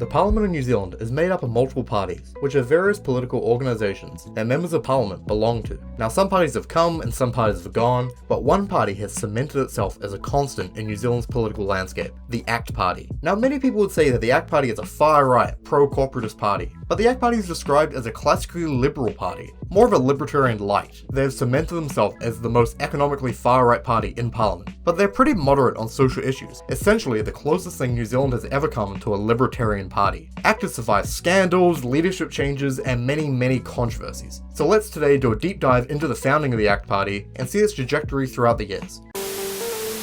The Parliament of New Zealand is made up of multiple parties, which are various political organisations that members of Parliament belong to. Now, some parties have come and some parties have gone, but one party has cemented itself as a constant in New Zealand's political landscape, the ACT Party. Now, many people would say that the ACT Party is a far-right, pro-corporatist party, but the ACT Party is described as a classically liberal party, more of a libertarian light. They have cemented themselves as the most economically far-right party in Parliament, but they're pretty moderate on social issues, essentially the closest thing New Zealand has ever come to a libertarian party. ACT has survived scandals, leadership changes, and many controversies. So let's today do a deep dive into the founding of the ACT Party and see its trajectory throughout the years.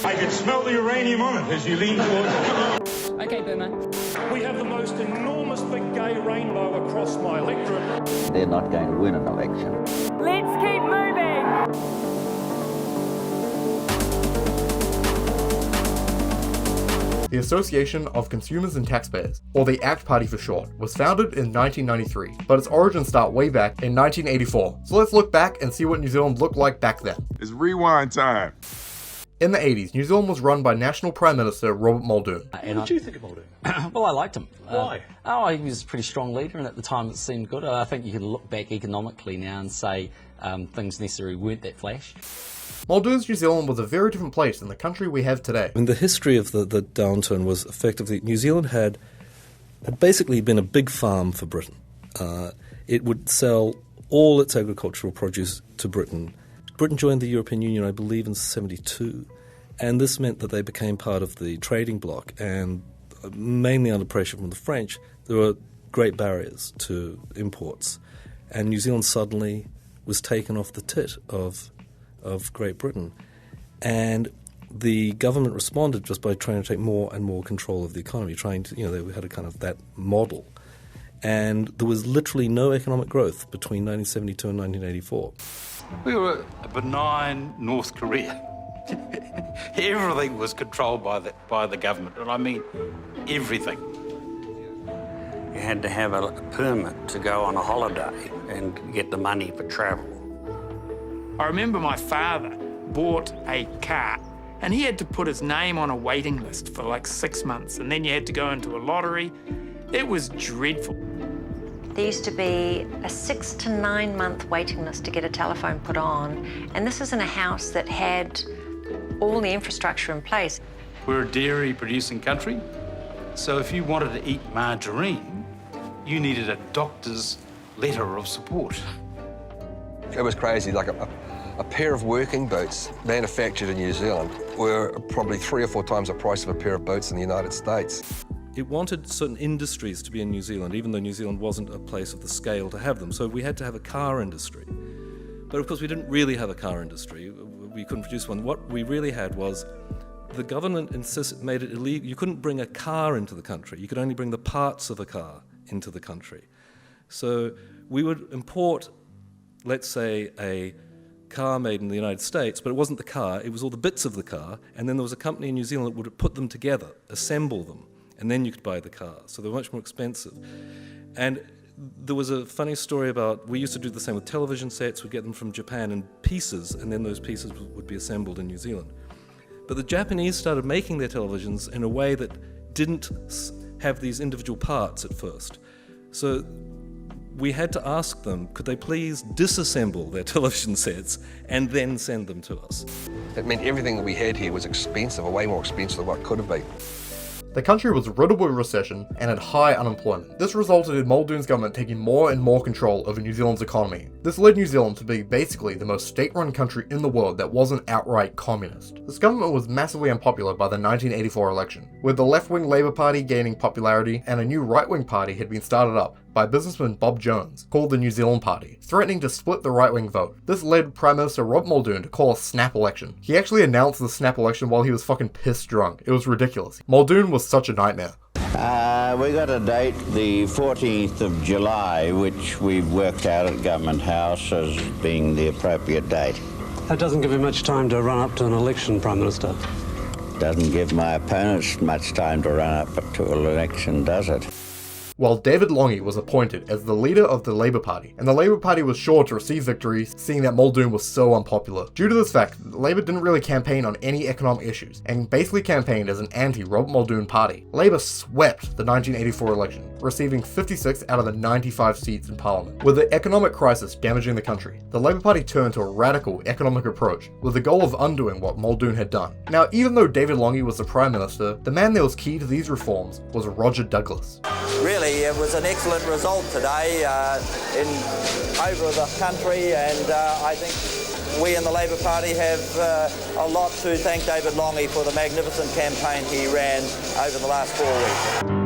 I can smell the uranium on it as you lean towards it. Okay, Boomer. We have the most enormous big gay rainbow across my electorate. They're not going to win an election. Let's keep moving! The Association of Consumers and Taxpayers, or the ACT Party for short, was founded in 1993, but its origins start way back in 1984. So let's look back and see what New Zealand looked like back then. It's rewind time. In the 80s, New Zealand was run by National Prime Minister Robert Muldoon. What did you think of Muldoon? Well, I liked him. Why? He was a pretty strong leader, and at the time it seemed good. I think you can look back economically now and say things necessarily weren't that flash. Muldoon's New Zealand was a very different place than the country we have today. And the history of the downturn was effectively New Zealand had basically been a big farm for Britain. It would sell all its agricultural produce to Britain. Britain joined the European Union, I believe, in 1972, and this meant that they became part of the trading bloc, and mainly under pressure from the French, there were great barriers to imports, and New Zealand suddenly was taken off the tit of Great Britain. And the government responded just by trying to take more and more control of the economy, they had a kind of that model. And there was literally no economic growth between 1972 and 1984. We were a benign North Korea. Everything was controlled by the government, and I mean everything. You had to have a permit to go on a holiday and get the money for travel. I remember my father bought a car and he had to put his name on a waiting list for like 6 months, and then you had to go into a lottery. It was dreadful. There used to be a 6 to 9 month waiting list to get a telephone put on, and this is in a house that had all the infrastructure in place. We're a dairy producing country, so if you wanted to eat margarine, you needed a doctor's letter of support. It was crazy, like a pair of working boots manufactured in New Zealand were probably 3 or 4 times the price of a pair of boots in the United States. It wanted certain industries to be in New Zealand, even though New Zealand wasn't a place of the scale to have them. So we had to have a car industry. But of course we didn't really have a car industry. We couldn't produce one. What we really had was the government made it illegal. You couldn't bring a car into the country. You could only bring the parts of a car into the country. So we would import, let's say, a car made in the United States, but it wasn't the car, it was all the bits of the car, and then there was a company in New Zealand that would put them together, assemble them, and then you could buy the car. So they were much more expensive. And there was a funny story about, we used to do the same with television sets. We'd get them from Japan in pieces, and then those pieces would be assembled in New Zealand. But the Japanese started making their televisions in a way that didn't have these individual parts at first. So we had to ask them, could they please disassemble their television sets and then send them to us? It meant everything that we had here was expensive, or way more expensive than what it could have been. The country was riddled with recession and had high unemployment. This resulted in Muldoon's government taking more and more control over New Zealand's economy. This led New Zealand to be basically the most state-run country in the world that wasn't outright communist. This government was massively unpopular by the 1984 election, with the left-wing Labour Party gaining popularity and a new right-wing party had been started up by businessman Bob Jones, called the New Zealand Party, threatening to split the right-wing vote. This led Prime Minister Rob Muldoon to call a snap election. He actually announced the snap election while he was fucking pissed drunk. It was ridiculous. Muldoon was such a nightmare. We got a date, the 14th of July, which we've worked out at Government House as being the appropriate date. That doesn't give him much time to run up to an election, Prime Minister. Doesn't give my opponents much time to run up to an election, does it? while David Lange was appointed as the leader of the Labour Party, and the Labour Party was sure to receive victory, seeing that Muldoon was so unpopular. Due to this fact, Labour didn't really campaign on any economic issues, and basically campaigned as an anti-Robert Muldoon party. Labour swept the 1984 election, receiving 56 out of the 95 seats in Parliament. With the economic crisis damaging the country, the Labour Party turned to a radical economic approach with the goal of undoing what Muldoon had done. Now, even though David Lange was the Prime Minister, the man that was key to these reforms was Roger Douglas. Really, it was an excellent result today over the country, and I think we in the Labour Party have a lot to thank David Lange for the magnificent campaign he ran over the last 4 weeks.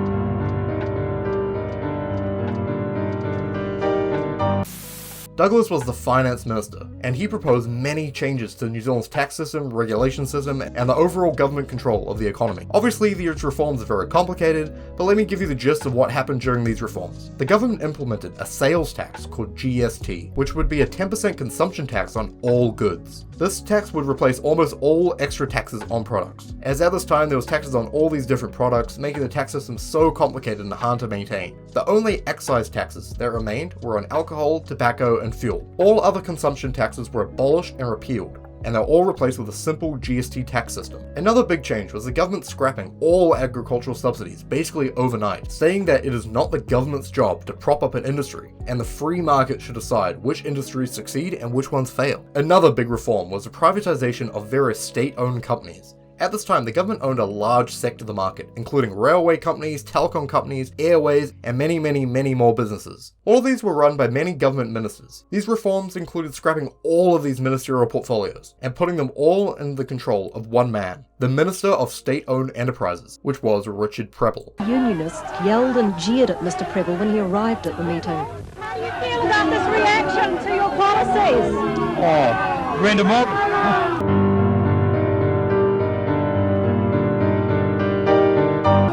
Douglas was the finance minister, and he proposed many changes to New Zealand's tax system, regulation system, and the overall government control of the economy. Obviously, these reforms are very complicated, but let me give you the gist of what happened during these reforms. The government implemented a sales tax called GST, which would be a 10% consumption tax on all goods. This tax would replace almost all extra taxes on products, as at this time there was taxes on all these different products, making the tax system so complicated and hard to maintain. The only excise taxes that remained were on alcohol, tobacco, and fuel. All other consumption taxes were abolished and repealed, and they're all replaced with a simple GST tax system. Another big change was the government scrapping all agricultural subsidies basically overnight, saying that it is not the government's job to prop up an industry, and the free market should decide which industries succeed and which ones fail. Another big reform was the privatization of various state-owned companies. At this time, the government owned a large sector of the market, including railway companies, telecom companies, airways, and many more businesses. All of these were run by many government ministers. These reforms included scrapping all of these ministerial portfolios and putting them all in the control of one man, the Minister of State-Owned Enterprises, which was Richard Prebble. Unionists yelled and jeered at Mr. Prebble when he arrived at the meeting. How do you feel about this reaction to your policies? Oh, Brenda Mock.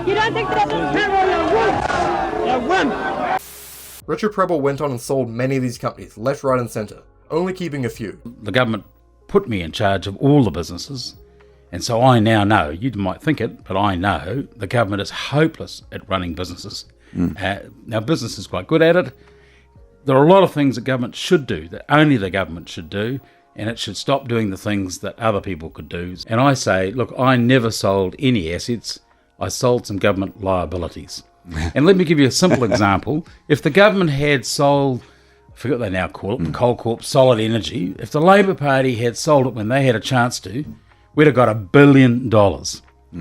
You don't think that's a wimp? Richard Prebble went on and sold many of these companies, left, right and centre, only keeping a few. The government put me in charge of all the businesses, and so I now know, you might think it, but I know the government is hopeless at running businesses. Now, business is quite good at it. There are a lot of things the government should do, that only the government should do, and it should stop doing the things that other people could do. And I say, look, I never sold any assets. I sold some government liabilities. And let me give you a simple example. If the government had sold, I forget what they now call it, the Coal Corp Solid Energy, if the Labour Party had sold it when they had a chance to, we'd have got $1 billion.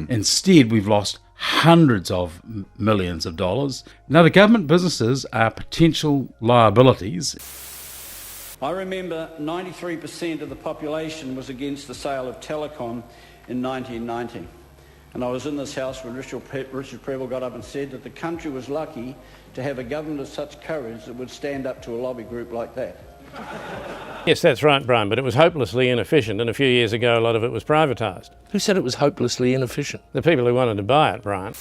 Instead, we've lost hundreds of millions of dollars. Now, the government businesses are potential liabilities. I remember 93% of the population was against the sale of Telecom in 1990. And I was in this house when Richard Prebble got up and said that the country was lucky to have a government of such courage that would stand up to a lobby group like that. Yes, that's right, Brian, but it was hopelessly inefficient, and a few years ago a lot of it was privatised. Who said it was hopelessly inefficient? The people who wanted to buy it, Brian.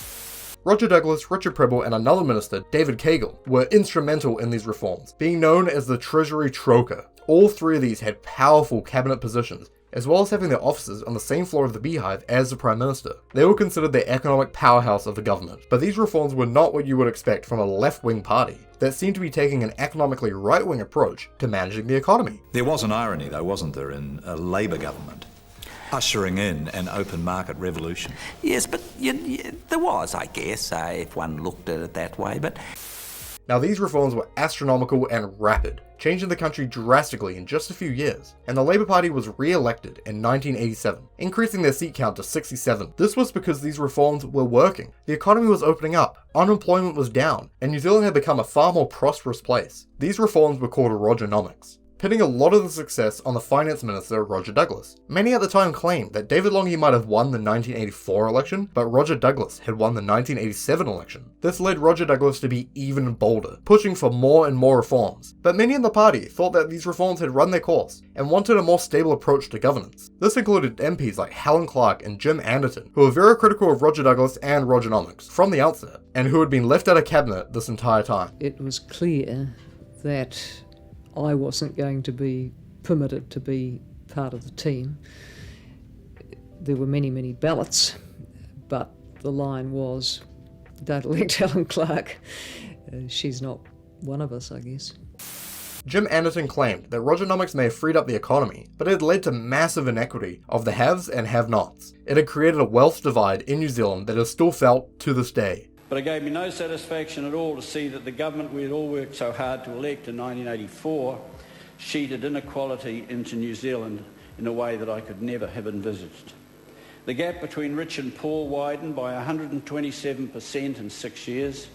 Roger Douglas, Richard Prebble, and another minister, David Kegel, were instrumental in these reforms, being known as the Treasury Troika. All three of these had powerful cabinet positions, as well as having their offices on the same floor of the Beehive as the Prime Minister. They were considered the economic powerhouse of the government, but these reforms were not what you would expect from a left-wing party that seemed to be taking an economically right-wing approach to managing the economy. There was an irony, though, wasn't there, in a Labour government ushering in an open market revolution? Yes, but there was, I guess, if one looked at it that way, but... Now, these reforms were astronomical and rapid, changing the country drastically in just a few years, and the Labour Party was re-elected in 1987, increasing their seat count to 67. This was because these reforms were working. The economy was opening up, unemployment was down, and New Zealand had become a far more prosperous place. These reforms were called Erogenomics, pinning a lot of the success on the finance minister, Roger Douglas. Many at the time claimed that David Lange might have won the 1984 election, but Roger Douglas had won the 1987 election. This led Roger Douglas to be even bolder, pushing for more and more reforms. But many in the party thought that these reforms had run their course, and wanted a more stable approach to governance. This included MPs like Helen Clark and Jim Anderton, who were very critical of Roger Douglas and Erogenomics from the outset, and who had been left out of cabinet this entire time. It was clear that I wasn't going to be permitted to be part of the team. There were many ballots, but the line was, don't elect Helen Clark. she's not one of us, I guess. Jim Anderton claimed that Erogenomics may have freed up the economy, but it had led to massive inequity of the haves and have-nots. It had created a wealth divide in New Zealand that is still felt to this day. But it gave me no satisfaction at all to see that the government we had all worked so hard to elect in 1984 sheeted inequality into New Zealand in a way that I could never have envisaged. The gap between rich and poor widened by 127% in 6 years,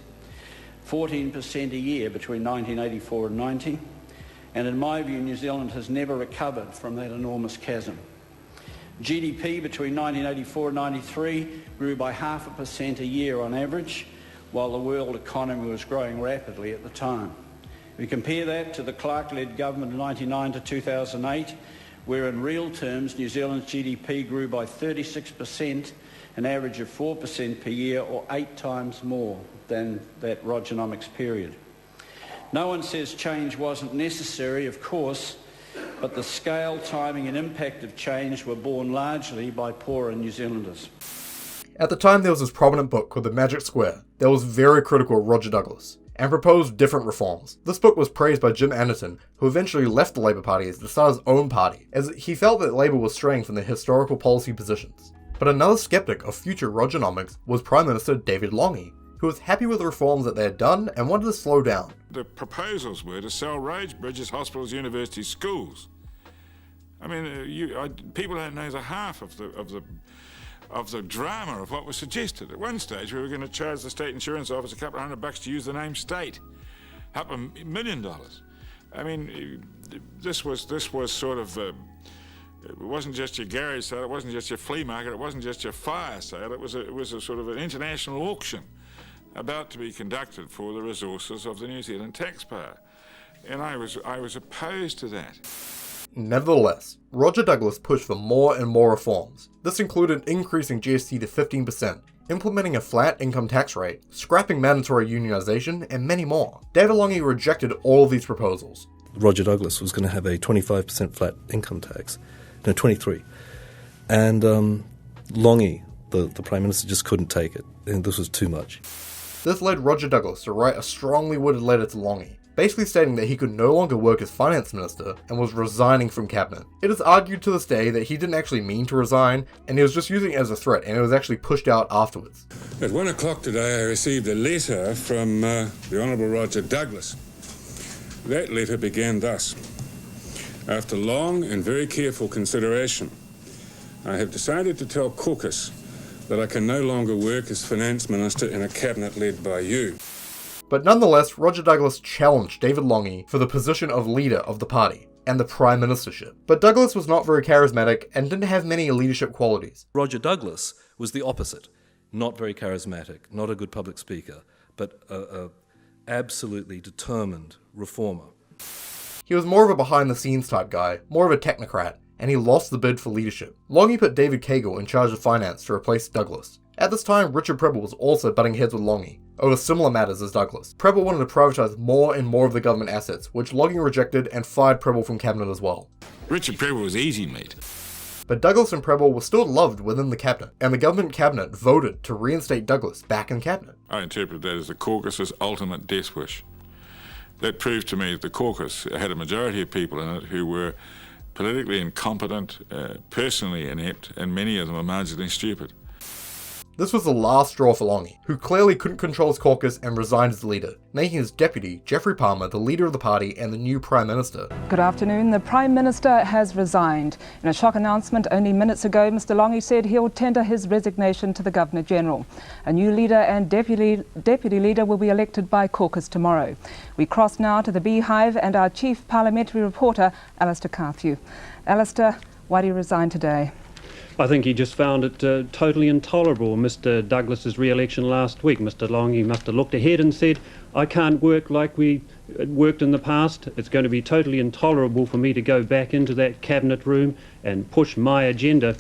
14% a year between 1984 and 90, and in my view New Zealand has never recovered from that enormous chasm. GDP between 1984 and 93 grew by 0.5% a year on average, while the world economy was growing rapidly at the time. We compare that to the Clark-led government in 1999 to 2008, where in real terms New Zealand's GDP grew by 36%, an average of 4% per year, or 8 times more than that Erogenomics period. No one says change wasn't necessary, of course, but the scale, timing and impact of change were borne largely by poorer New Zealanders. At the time there was this prominent book called The Magic Square that was very critical of Roger Douglas and proposed different reforms. This book was praised by Jim Anderton, who eventually left the Labour Party to start his own party, as he felt that Labour was straying from their historical policy positions. But another skeptic of future Erogenomics was Prime Minister David Longy, who was happy with the reforms that they had done and wanted to slow down. The proposals were to sell roads, bridges, hospitals, universities, schools. I mean, people don't know the half of the drama of what was suggested. At one stage, we were going to charge the state insurance office a couple of $100 to use the name state, up $1 million. I mean, this was sort of. It wasn't just your garage sale. It wasn't just your flea market. It wasn't just your fire sale. It was a sort of an international auction about to be conducted for the resources of the New Zealand taxpayer, and I was opposed to that. Nevertheless, Roger Douglas pushed for more and more reforms. This included increasing GST to 15%, implementing a flat income tax rate, scrapping mandatory unionisation, and many more. David Longy rejected all of these proposals. Roger Douglas was going to have a 25% flat income tax, no, 23. And Longy, the Prime Minister, just couldn't take it, and this was too much. This led Roger Douglas to write a strongly worded letter to Longy, basically stating that he could no longer work as finance minister and was resigning from cabinet. It is argued to this day that he didn't actually mean to resign, and he was just using it as a threat, and it was actually pushed out afterwards. At 1 o'clock today, I received a letter from the Honourable Roger Douglas. That letter began thus: after long and very careful consideration, I have decided to tell caucus that I can no longer work as finance minister in a cabinet led by you. But nonetheless, Roger Douglas challenged David Longy for the position of leader of the party and the prime ministership. But Douglas was not very charismatic and didn't have many leadership qualities. Roger Douglas was the opposite. Not very charismatic, not a good public speaker, but a absolutely determined reformer. He was more of a behind-the-scenes type guy, more of a technocrat, and he lost the bid for leadership. Longy put David Cagle in charge of finance to replace Douglas. At this time, Richard Prebble was also butting heads with Longy over similar matters as Douglas. Prebble wanted to privatise more and more of the government assets, which Longy rejected and fired Prebble from cabinet as well. Richard Prebble was easy meat. But Douglas and Prebble were still loved within the cabinet, and the government cabinet voted to reinstate Douglas back in cabinet. I interpret that as the caucus's ultimate death wish. That proved to me that the caucus had a majority of people in it who were politically incompetent, personally inept, and many of them are marginally stupid. This was the last straw for Longy, who clearly couldn't control his caucus and resigned as leader, making his deputy, Geoffrey Palmer, the leader of the party and the new Prime Minister. Good afternoon. The Prime Minister has resigned. In a shock announcement only minutes ago, Mr Longy said he'll tender his resignation to the Governor-General. A new leader and deputy leader will be elected by caucus tomorrow. We cross now to the Beehive and our chief parliamentary reporter, Alistair Carthew. Alistair, why do you resign today? I think he just found it totally intolerable, Mr Douglas's re-election last week. Mr Longy must have looked ahead and said, I can't work like we worked in the past. It's going to be totally intolerable for me to go back into that cabinet room and push my agenda.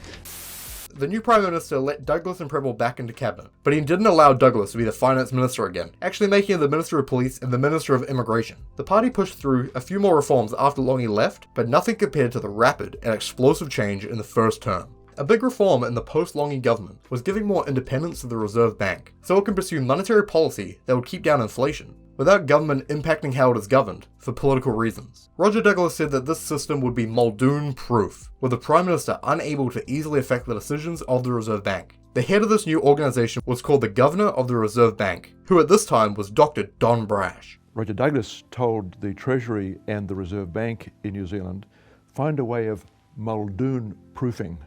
The new Prime Minister let Douglas and Prebble back into cabinet, but he didn't allow Douglas to be the finance minister again, actually making him the Minister of Police and the Minister of Immigration. The party pushed through a few more reforms after Longy left, but nothing compared to the rapid and explosive change in the first term. A big reform in the post-Longy government was giving more independence to the Reserve Bank, so it can pursue monetary policy that would keep down inflation. without government impacting how it is governed, for political reasons. Roger Douglas said that this system would be Muldoon-proof, with the Prime Minister unable to easily affect the decisions of the Reserve Bank. The head of this new organisation was called the Governor of the Reserve Bank, who at this time was Dr. Don Brash. Roger Douglas told the Treasury and the Reserve Bank in New Zealand, find a way of Muldoon-proofing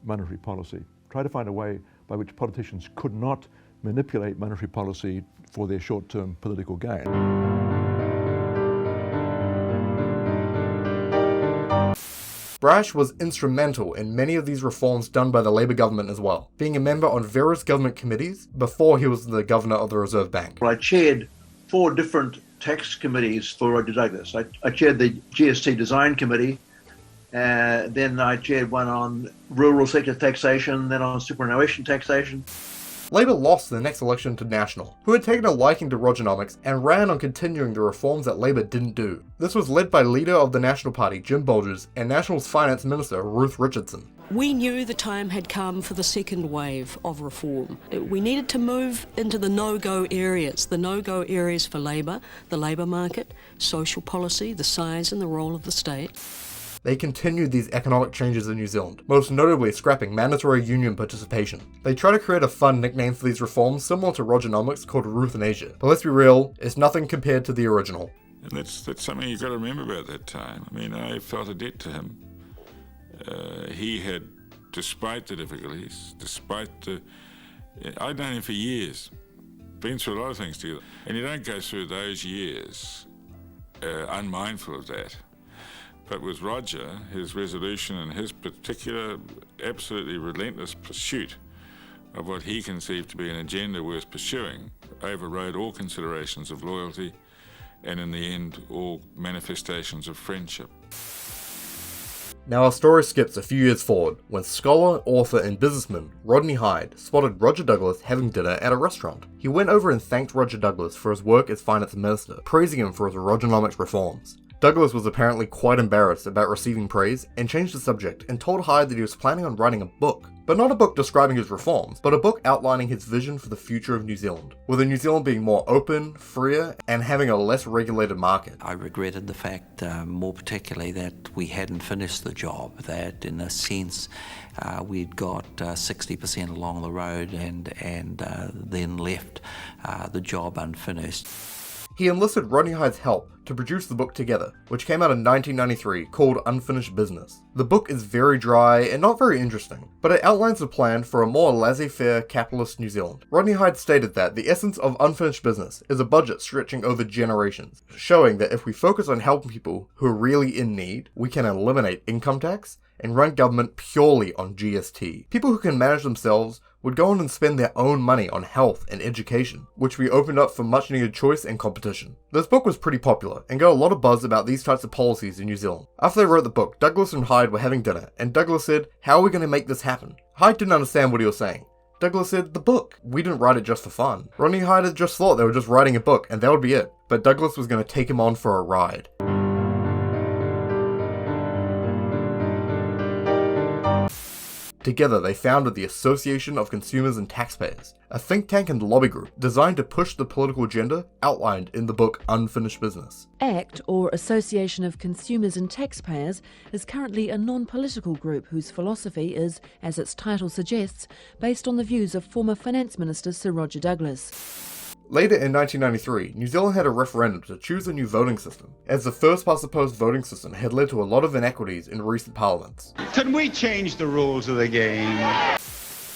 monetary policy. Try to find a way by which politicians could not manipulate monetary policy for their short-term political gain. Brash was instrumental in many of these reforms done by the Labour government as well, being a member on various government committees before he was the Governor of the Reserve Bank. Well, I chaired 4 different tax committees for Roger Douglas. I chaired the GST Design Committee, then I chaired one on rural sector taxation, then on superannuation taxation. Labour lost the next election to National, who had taken a liking to Erogenomics and ran on continuing the reforms that Labour didn't do. This was led by leader of the National Party, Jim Bolges, and National's Finance Minister, Ruth Richardson. We knew the time had come for the second wave of reform. We needed to move into the no-go areas for Labour, the labour market, social policy, the size and the role of the state. They continued these economic changes in New Zealand, most notably scrapping mandatory union participation. They try to create a fun nickname for these reforms similar to Erogenomics called Ruthanasia, but let's be real, it's nothing compared to the original. And that's something you've got to remember about that time. I mean, I felt a debt to him. He had, despite the difficulties, I'd known him for years, been through a lot of things together, and you don't go through those years unmindful of that. But with Roger, his resolution and his particular, absolutely relentless pursuit of what he conceived to be an agenda worth pursuing overrode all considerations of loyalty and, in the end, all manifestations of friendship. Now our story skips a few years forward, when scholar, author and businessman Rodney Hyde spotted Roger Douglas having dinner at a restaurant. He went over and thanked Roger Douglas for his work as finance minister, praising him for his Erogenomics reforms. Douglas was apparently quite embarrassed about receiving praise and changed the subject and told Hyde that he was planning on writing a book. But not a book describing his reforms, but a book outlining his vision for the future of New Zealand, with New Zealand being more open, freer, and having a less regulated market. I regretted the fact, more particularly, that we hadn't finished the job, that in a sense we'd got 60% along the road and then left the job unfinished. He enlisted Rodney Hyde's help to produce the book together, which came out in 1993 called Unfinished Business. The book is very dry and not very interesting, but it outlines a plan for a more laissez-faire capitalist New Zealand. Rodney Hyde stated that the essence of Unfinished Business is a budget stretching over generations, showing that if we focus on helping people who are really in need, we can eliminate income tax and run government purely on GST. People who can manage themselves would go on and spend their own money on health and education, which we opened up for much needed choice and competition. This book was pretty popular and got a lot of buzz about these types of policies in New Zealand. After they wrote the book, Douglas and Hyde were having dinner, and Douglas said, "How are we going to make this happen?" Hyde didn't understand what he was saying. Douglas said, "The book. We didn't write it just for fun." Rodney Hyde had just thought they were just writing a book and that would be it, but Douglas was going to take him on for a ride. Together, they founded the Association of Consumers and Taxpayers, a think tank and lobby group designed to push the political agenda outlined in the book Unfinished Business. ACT, or Association of Consumers and Taxpayers, is currently a non-political group whose philosophy is, as its title suggests, based on the views of former Finance Minister Sir Roger Douglas. Later in 1993, New Zealand had a referendum to choose a new voting system, as the first past the post voting system had led to a lot of inequities in recent parliaments. Can we change the rules of the game?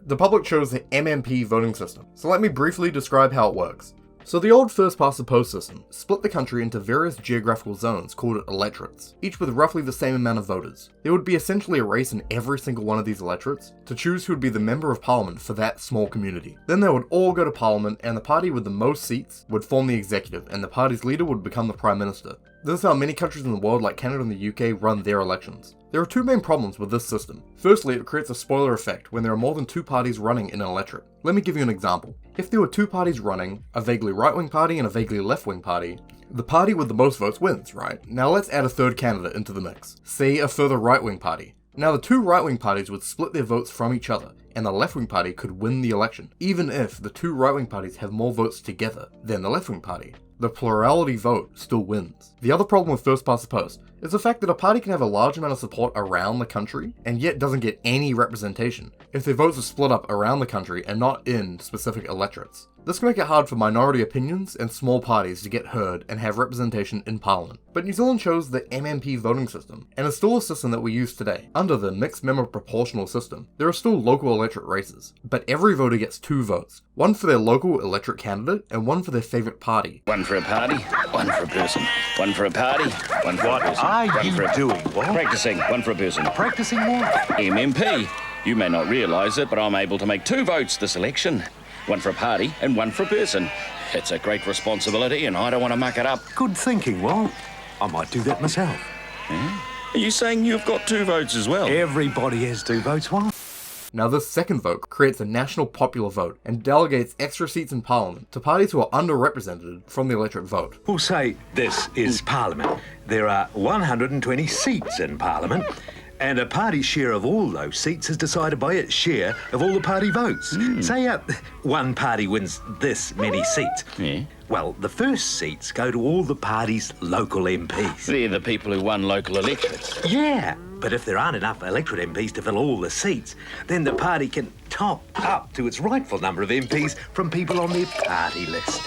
The public chose the MMP voting system, so let me briefly describe how it works. So the old first past the post system split the country into various geographical zones called electorates, each with roughly the same amount of voters. There would be essentially a race in every single one of these electorates to choose who would be the member of parliament for that small community. Then they would all go to parliament and the party with the most seats would form the executive and the party's leader would become the prime minister. This is how many countries in the world like Canada and the UK run their elections. There are two main problems with this system. Firstly, it creates a spoiler effect when there are more than two parties running in an electorate. Let me give you an example. If there were two parties running, a vaguely right-wing party and a vaguely left-wing party, the party with the most votes wins, right? Now let's add a third candidate into the mix. Say a further right-wing party. Now the two right-wing parties would split their votes from each other, and the left-wing party could win the election, even if the two right-wing parties have more votes together than the left-wing party. the plurality vote still wins. The other problem with first past the post is the fact that a party can have a large amount of support around the country and yet doesn't get any representation if their votes are split up around the country and not in specific electorates. This can make it hard for minority opinions and small parties to get heard and have representation in Parliament. But New Zealand chose the MMP voting system, and is still a system that we use today. Under the mixed member proportional system, there are still local electorate races, but every voter gets 2 votes, one for their local electorate candidate and one for their favourite party. One for a party, one for a person. One for a party, one for a person. What are you doing, what? Practising, one for a person. Practising what? MMP. You may not realise it, but I'm able to make 2 votes this election. One for a party and one for a person. It's a great responsibility and I don't want to muck it up. Good thinking, Walt. I might do that myself. Are you saying you've got 2 votes as well? Everybody has 2 votes, Walt. Now this second vote creates a national popular vote and delegates extra seats in Parliament to parties who are underrepresented from the electorate vote. We'll say this is Parliament. There are 120 seats in Parliament, and a party's share of all those seats is decided by its share of all the party votes. Say one party wins this many seats. Yeah. Well, the first seats go to all the party's local MPs. They're the people who won local electorates. Yeah, but if there aren't enough electorate MPs to fill all the seats, then the party can top up to its rightful number of MPs from people on their party list.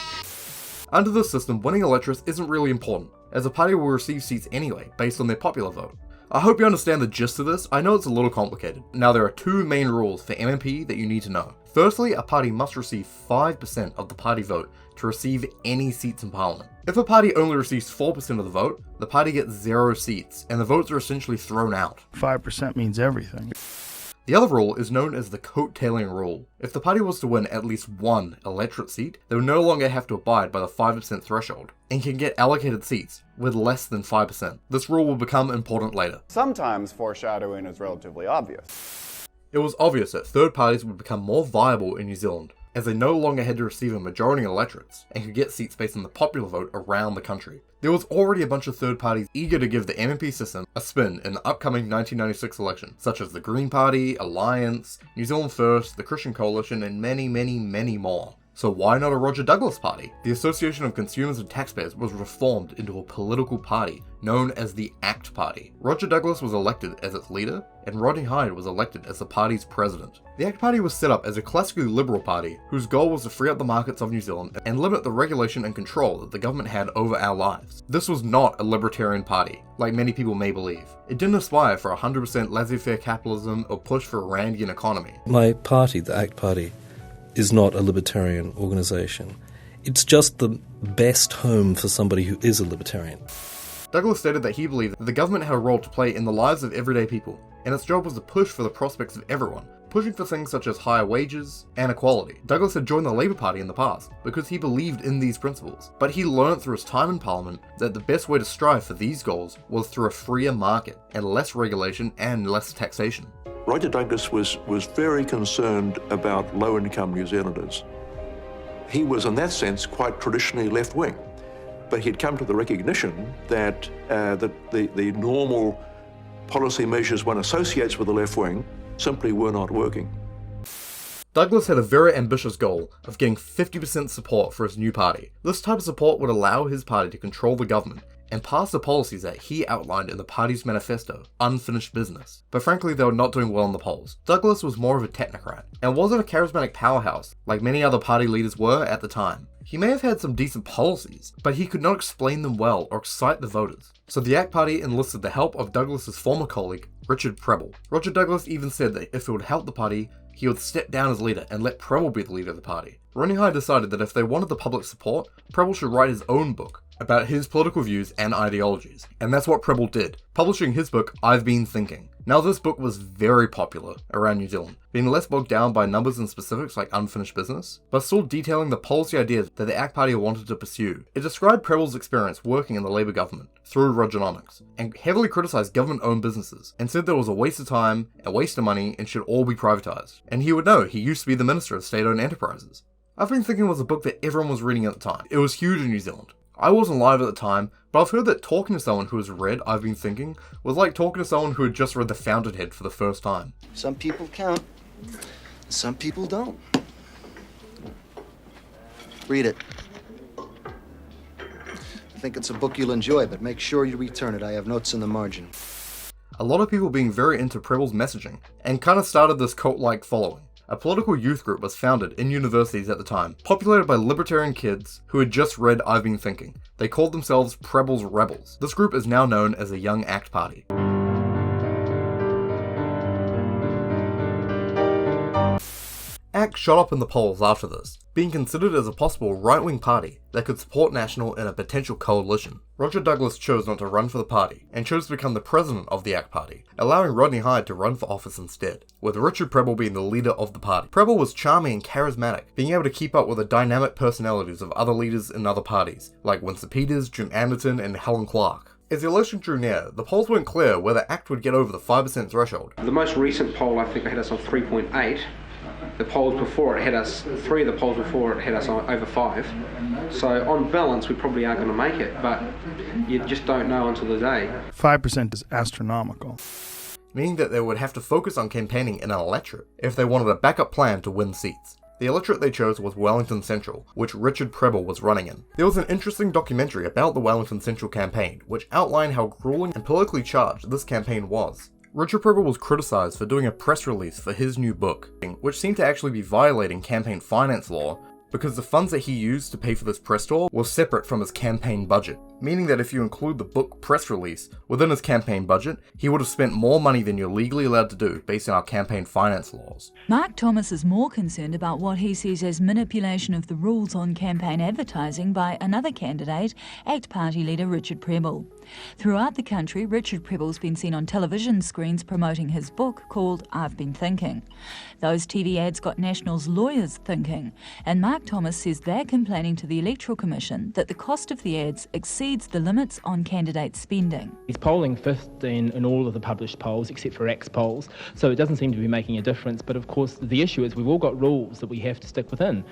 Under this system, winning electorates isn't really important, as a party will receive seats anyway, based on their popular vote. I hope you understand the gist of this. I know it's a little complicated. Now there are 2 main rules for MMP that you need to know. Firstly, a party must receive 5% of the party vote to receive any seats in Parliament. If a party only receives 4% of the vote, the party gets 0 seats, and the votes are essentially thrown out. 5% means everything. The other rule is known as the Coattailing Rule. If the party was to win at least 1 electorate seat, they would no longer have to abide by the 5% threshold, and can get allocated seats with less than 5%. This rule will become important later. Sometimes foreshadowing is relatively obvious. It was obvious that third parties would become more viable in New Zealand, as they no longer had to receive a majority in electorates and could get seats based on the popular vote around the country. There was already a bunch of third parties eager to give the MMP system a spin in the upcoming 1996 election, such as the Green Party, Alliance, New Zealand First, the Christian Coalition, and many, many, many more. So why not a Roger Douglas party? The Association of Consumers and Taxpayers was reformed into a political party known as the ACT Party. Roger Douglas was elected as its leader, and Rodney Hyde was elected as the party's president. The ACT Party was set up as a classically liberal party whose goal was to free up the markets of New Zealand and limit the regulation and control that the government had over our lives. This was not a libertarian party, like many people may believe. It didn't aspire for 100% laissez-faire capitalism or push for a Randian economy. My party, the ACT Party, is not a libertarian organisation. It's just the best home for somebody who is a libertarian. Douglas stated that he believed that the government had a role to play in the lives of everyday people, and its job was to push for the prospects of everyone, pushing for things such as higher wages and equality. Douglas had joined the Labour Party in the past because he believed in these principles, but he learned through his time in Parliament that the best way to strive for these goals was through a freer market and less regulation and less taxation. Roger Douglas was very concerned about low-income New Zealanders. He was, in that sense, quite traditionally left-wing, but he'd come to the recognition that the normal policy measures one associates with the left-wing simply were not working. Douglas had a very ambitious goal of getting 50% support for his new party. This type of support would allow his party to control the government and pass the policies that he outlined in the party's manifesto, Unfinished Business. But frankly, they were not doing well in the polls. Douglas was more of a technocrat, and wasn't a charismatic powerhouse like many other party leaders were at the time. He may have had some decent policies, but he could not explain them well or excite the voters. So the ACT Party enlisted the help of Douglas's former colleague, Richard Prebble. Roger Douglas even said that if it would help the party, he would step down as leader and let Prebble be the leader of the party. Rodney Hyde decided that if they wanted the public support, Prebble should write his own book about his political views and ideologies, and that's what Prebble did, publishing his book, I've Been Thinking. Now this book was very popular around New Zealand, being less bogged down by numbers and specifics like unfinished business, but still detailing the policy ideas that the ACT Party wanted to pursue. It described Prebble's experience working in the Labour government through Erogenomics, and heavily criticised government-owned businesses, and said that it was a waste of time, a waste of money, and should all be privatised. And he would know, he used to be the Minister of State-Owned Enterprises. I've Been Thinking was a book that everyone was reading at the time. It was huge in New Zealand. I wasn't live at the time, but I've heard that talking to someone who has read I've Been Thinking was like talking to someone who had just read The Fountainhead for the first time. Some people count, some people don't. Read it. think it's a book you'll enjoy, but make sure you return it. I have notes in the margin. A lot of people being very into Preble's messaging, and kind of started this cult-like following. A political youth group was founded in universities at the time, populated by libertarian kids who had just read I've Been Thinking. They called themselves Preble's Rebels. This group is now known as the Young ACT Party. ACT shot up in the polls after this, being considered as a possible right-wing party that could support National in a potential coalition. Roger Douglas chose not to run for the party, and chose to become the president of the ACT Party, allowing Rodney Hyde to run for office instead, with Richard Preble being the leader of the party. Preble was charming and charismatic, being able to keep up with the dynamic personalities of other leaders in other parties, like Winston Peters, Jim Anderton, and Helen Clark. As the election drew near, the polls weren't clear whether ACT would get over the 5% threshold. The most recent poll, I think, had us on 3.8. The polls before it had us, 3 of the polls before it had us on over 5. So on balance, we probably are going to make it, but you just don't know until the day. 5% is astronomical. Meaning that they would have to focus on campaigning in an electorate if they wanted a backup plan to win seats. The electorate they chose was Wellington Central, which Richard Preble was running in. There was an interesting documentary about the Wellington Central campaign, which outlined how grueling and politically charged this campaign was. Richard Preble was criticised for doing a press release for his new book, which seemed to actually be violating campaign finance law because the funds that he used to pay for this press tour were separate from his campaign budget, meaning that if you include the book press release within his campaign budget, he would have spent more money than you're legally allowed to do based on our campaign finance laws. Mark Thomas is more concerned about what he sees as manipulation of the rules on campaign advertising by another candidate, ACT Party leader Richard Preble. Throughout the country, Richard Preble's been seen on television screens promoting his book called I've Been Thinking. Those TV ads got National's lawyers thinking, and Mark Thomas says they're complaining to the Electoral Commission that the cost of the ads exceeds the limits on candidate spending. He's polling fifth in all of the published polls except for ACT's polls, so it doesn't seem to be making a difference. But of course the issue is we've all got rules that we have to stick within.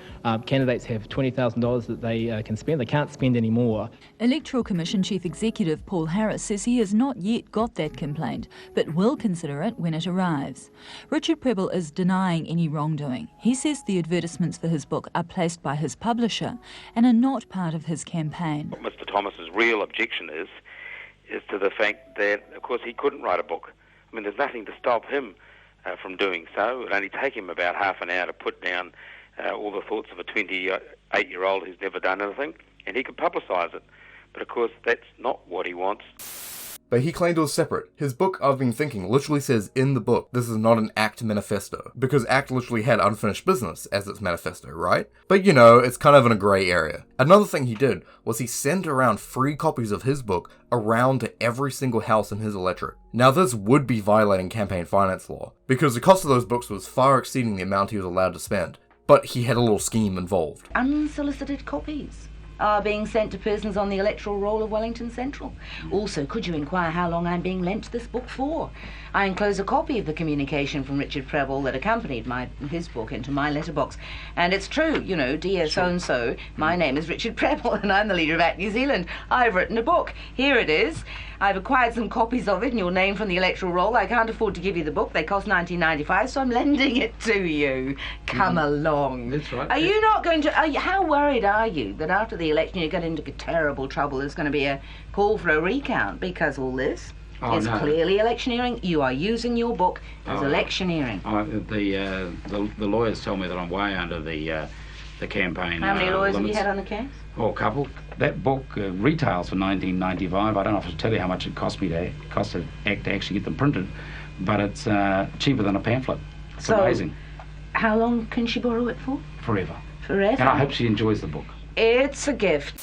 Candidates have $20,000 that they can spend. They can't spend any more. Electoral Commission Chief Executive Paul Harris says he has not yet got that complaint, but will consider it when it arrives. Richard Preble is denying any wrongdoing. He says the advertisements for his book are placed by his publisher and are not part of his campaign. What Mr Thomas's real objection is to the fact that, of course, he couldn't write a book. I mean, there's nothing to stop him from doing so. It'd only take him about half an hour to put down all the thoughts of a 28-year-old who's never done anything, and he could publicise it. But of course, that's not what he wants. But he claimed it was separate. His book, I've Been Thinking, literally says in the book, this is not an ACT manifesto, because ACT literally had unfinished business as its manifesto, right? But you know, it's kind of in a grey area. Another thing he did was he sent around free copies of his book around to every single house in his electorate. Now this would be violating campaign finance law, because the cost of those books was far exceeding the amount he was allowed to spend. But he had a little scheme involved. Unsolicited copies are being sent to persons on the electoral roll of Wellington Central. Also, could you inquire how long I'm being lent this book for? I enclose a copy of the communication from Richard Preble that accompanied his book into my letterbox. And it's true, you know, dear so-and-so, my name is Richard Preble and I'm the leader of ACT New Zealand. I've written a book. Here it is. I've acquired some copies of it in your name from the electoral roll. I can't afford to give you the book. They cost $19.95, so I'm lending it to you. Come along. That's right. Are you not going to... how worried are you that after the election you get into terrible trouble? There's going to be a call for a recount because all this is clearly electioneering. You are using your book as electioneering. The lawyers tell me that I'm way under the campaign. How many lawyers limits. have you had on the case? Oh, a couple. That book retails for $19.95. I don't know if I should tell you how much it cost me to actually get them printed, but it's cheaper than a pamphlet. It's amazing. How long can she borrow it for? Forever. Forever. And I hope she enjoys the book. It's a gift.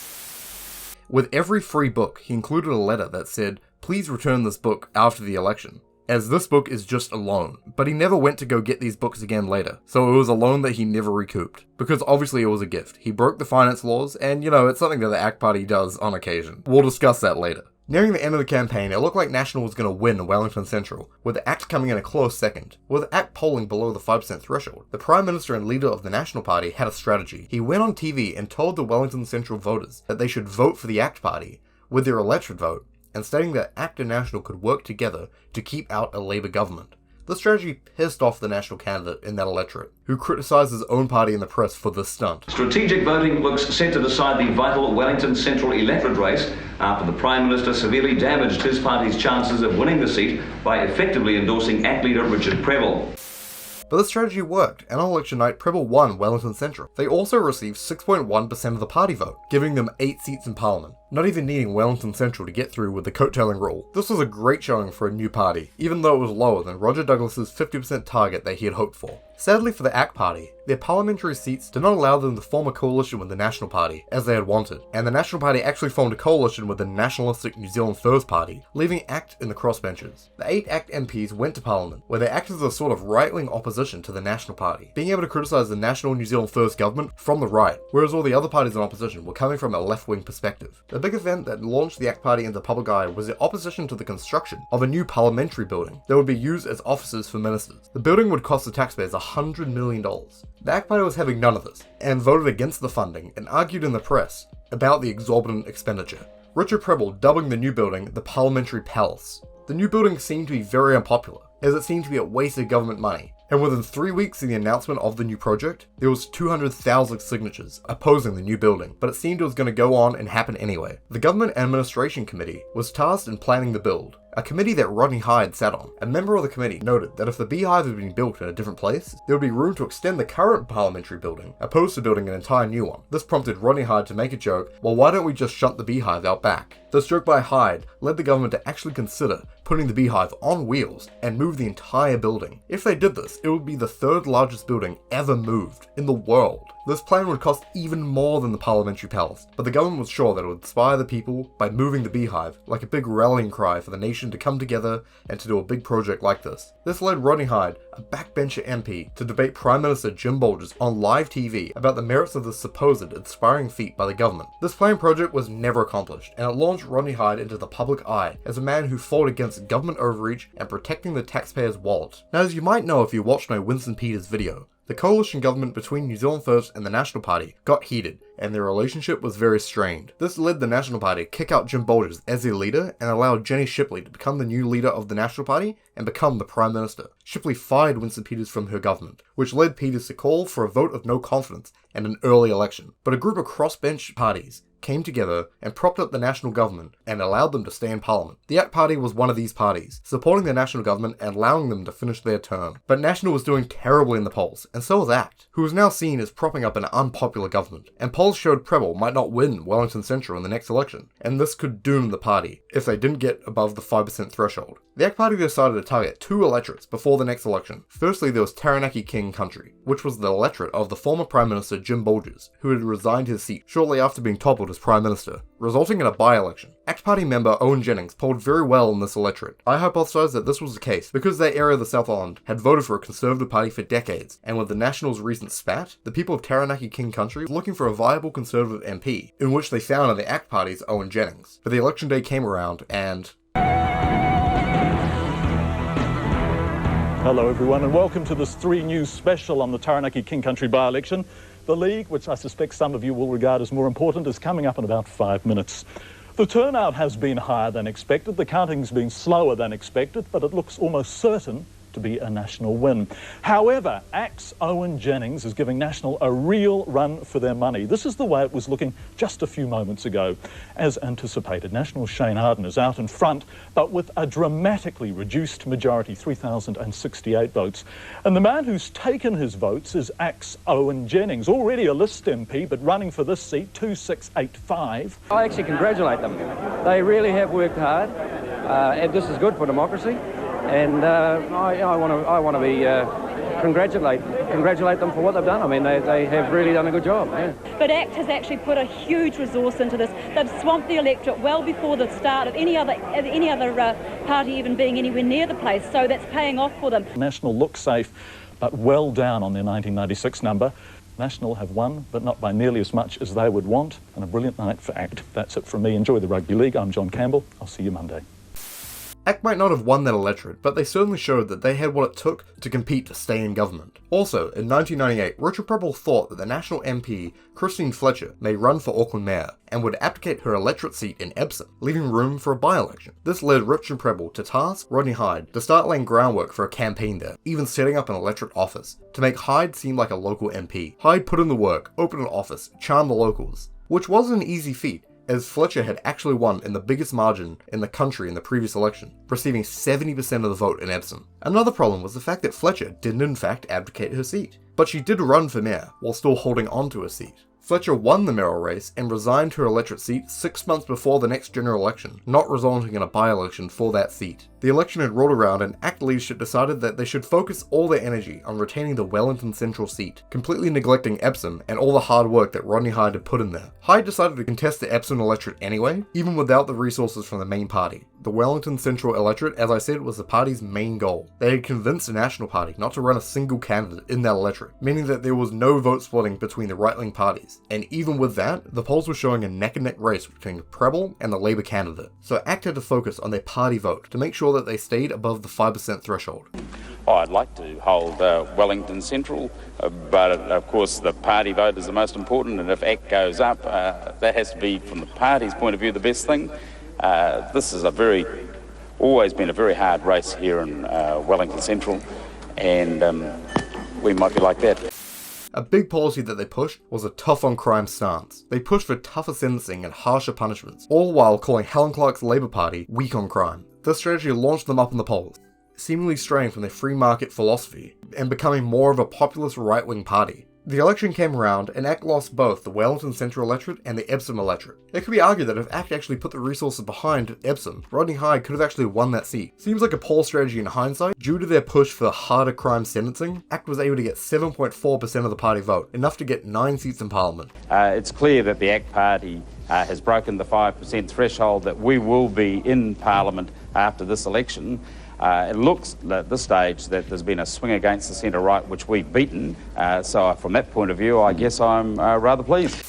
With every free book, he included a letter that said, please return this book after the election, as this book is just a loan. But he never went to go get these books again later, so it was a loan that he never recouped. Because obviously it was a gift. He broke the finance laws, and you know, it's something that the ACT Party does on occasion. We'll discuss that later. Nearing the end of the campaign, it looked like National was going to win Wellington Central, with ACT coming in a close second. With ACT polling below the 5% threshold, the Prime Minister and leader of the National Party had a strategy. He went on TV and told the Wellington Central voters that they should vote for the ACT Party with their electorate vote, and stating that ACT and National could work together to keep out a Labour government. This strategy pissed off the national candidate in that electorate, who criticised his own party in the press for this stunt. Strategic voting looks set to decide the vital Wellington Central electorate race after the Prime Minister severely damaged his party's chances of winning the seat by effectively endorsing ACT leader Richard Prebble. But the strategy worked, and on election night, Prebble won Wellington Central. They also received 6.1% of the party vote, giving them 8 seats in Parliament, not even needing Wellington Central to get through with the Coattailing Rule. This was a great showing for a new party, even though it was lower than Roger Douglas's 50% target that he had hoped for. Sadly for the ACT Party, their parliamentary seats did not allow them to form a coalition with the National Party, as they had wanted, and the National Party actually formed a coalition with the nationalistic New Zealand First Party, leaving ACT in the crossbenches. The 8 ACT MPs went to Parliament, where they acted as a sort of right-wing opposition to the National Party, being able to criticise the National New Zealand First government from the right, whereas all the other parties in opposition were coming from a left-wing perspective. The big event that launched the ACT Party into the public eye was the opposition to the construction of a new parliamentary building that would be used as offices for ministers. The building would cost the taxpayers $100 million. The ACT Party was having none of this, and voted against the funding and argued in the press about the exorbitant expenditure. Richard Prebble dubbing the new building the Parliamentary Palace. The new building seemed to be very unpopular, as it seemed to be a waste of government money, and within 3 weeks of the announcement of the new project, there was 200,000 signatures opposing the new building, but it seemed it was going to go on and happen anyway. The Government Administration Committee was tasked in planning the build, a committee that Rodney Hyde sat on. A member of the committee noted that if the beehive had been built in a different place, there would be room to extend the current parliamentary building, opposed to building an entire new one. This prompted Rodney Hyde to make a joke, well, why don't we just shunt the beehive out back? This joke by Hyde led the government to actually consider putting the beehive on wheels and move the entire building. If they did this, it would be the 3rd largest building ever moved in the world. This plan would cost even more than the parliamentary palace, but the government was sure that it would inspire the people by moving the beehive like a big rallying cry for the nation to come together and to do a big project like this. This led Rodney Hyde, a backbencher MP, to debate Prime Minister Jim Bolges on live TV about the merits of this supposed inspiring feat by the government. This planned project was never accomplished, and it launched Rodney Hyde into the public eye as a man who fought against government overreach and protecting the taxpayer's wallet. Now, as you might know if you watched my Winston Peters video, the coalition government between New Zealand First and the National Party got heated, and their relationship was very strained. This led the National Party to kick out Jim Bolges as their leader and allowed Jenny Shipley to become the new leader of the National Party and become the Prime Minister. Shipley fired Winston Peters from her government, which led Peters to call for a vote of no confidence and an early election. But a group of crossbench parties came together and propped up the national government and allowed them to stay in Parliament. The ACT Party was one of these parties, supporting the national government and allowing them to finish their term. But National was doing terribly in the polls, and so was ACT, who was now seen as propping up an unpopular government. And polls showed Prebble might not win Wellington Central in the next election, and this could doom the party if they didn't get above the 5% threshold. The ACT Party decided to target 2 electorates before the next election. Firstly, there was Taranaki King Country, which was the electorate of the former Prime Minister Jim Bolges, who had resigned his seat shortly after being toppled as Prime Minister, resulting in a by-election. ACT Party member Owen Jennings polled very well in this electorate. I hypothesised that this was the case because that area of the South Island had voted for a Conservative Party for decades, and with the Nationals' recent spat, the people of Taranaki King Country were looking for a viable Conservative MP, in which they found in the ACT Party's Owen Jennings. But the election day came around, and hello everyone, and welcome to this 3 News special on the Taranaki King Country by-election. The League, which I suspect some of you will regard as more important, is coming up in about 5 minutes. The turnout has been higher than expected, the counting's been slower than expected, but it looks almost certain to be a National win. However, ACT's Owen Jennings is giving National a real run for their money. This is the way it was looking just a few moments ago. As anticipated, National's Shane Arden is out in front, but with a dramatically reduced majority, 3,068 votes. And the man who's taken his votes is ACT's Owen Jennings, already a list MP, but running for this seat, 2685. I actually congratulate them. They really have worked hard, and this is good for democracy. And I want to be congratulate them for what they've done. I mean, they have really done a good job. Yeah. But ACT has actually put a huge resource into this. They've swamped the electorate well before the start of any other party even being anywhere near the place. So that's paying off for them. National looks safe, but well down on their 1996 number. National have won, but not by nearly as much as they would want. And a brilliant night for ACT. That's it from me. Enjoy the rugby league. I'm John Campbell. I'll see you Monday. ACT might not have won that electorate, but they certainly showed that they had what it took to compete to stay in government. Also, in 1998, Richard Prebble thought that the National MP, Christine Fletcher, may run for Auckland Mayor, and would abdicate her electorate seat in Epsom, leaving room for a by-election. This led Richard Prebble to task Rodney Hyde to start laying groundwork for a campaign there, even setting up an electorate office, to make Hyde seem like a local MP. Hyde put in the work, opened an office, charmed the locals, which wasn't an easy feat, as Fletcher had actually won in the biggest margin in the country in the previous election, receiving 70% of the vote in Epsom. Another problem was the fact that Fletcher didn't in fact abdicate her seat, but she did run for mayor while still holding on to her seat. Fletcher won the mayoral race and resigned her electorate seat 6 months before the next general election, not resulting in a by-election for that seat. The election had rolled around and ACT leadership decided that they should focus all their energy on retaining the Wellington Central seat, completely neglecting Epsom and all the hard work that Rodney Hyde had put in there. Hyde decided to contest the Epsom electorate anyway, even without the resources from the main party. The Wellington Central electorate, as I said, was the party's main goal. They had convinced the National Party not to run a single candidate in that electorate, meaning that there was no vote splitting between the right-wing parties. And even with that, the polls were showing a neck-and-neck race between Prebble and the Labour candidate. So ACT had to focus on their party vote to make sure that they stayed above the 5% threshold. I'd like to hold Wellington Central, but of course the party vote is the most important, and if ACT goes up, that has to be, from the party's point of view, the best thing. This is always been a very hard race here in Wellington Central, and we might be like that. A big policy that they pushed was a tough on crime stance. They pushed for tougher sentencing and harsher punishments, all while calling Helen Clark's Labour Party weak on crime. This strategy launched them up in the polls, seemingly straying from their free market philosophy and becoming more of a populist right-wing party. The election came around and ACT lost both the Wellington Central electorate and the Epsom electorate. It could be argued that if ACT actually put the resources behind Epsom, Rodney Hyde could have actually won that seat. Seems like a poor strategy in hindsight. Due to their push for harder crime sentencing, ACT was able to get 7.4% of the party vote, enough to get 9 seats in Parliament. It's clear that the ACT party has broken the 5% threshold, that we will be in Parliament after this election. It looks at this stage that there's been a swing against the centre-right, which we've beaten. So from that point of view, I guess I'm rather pleased.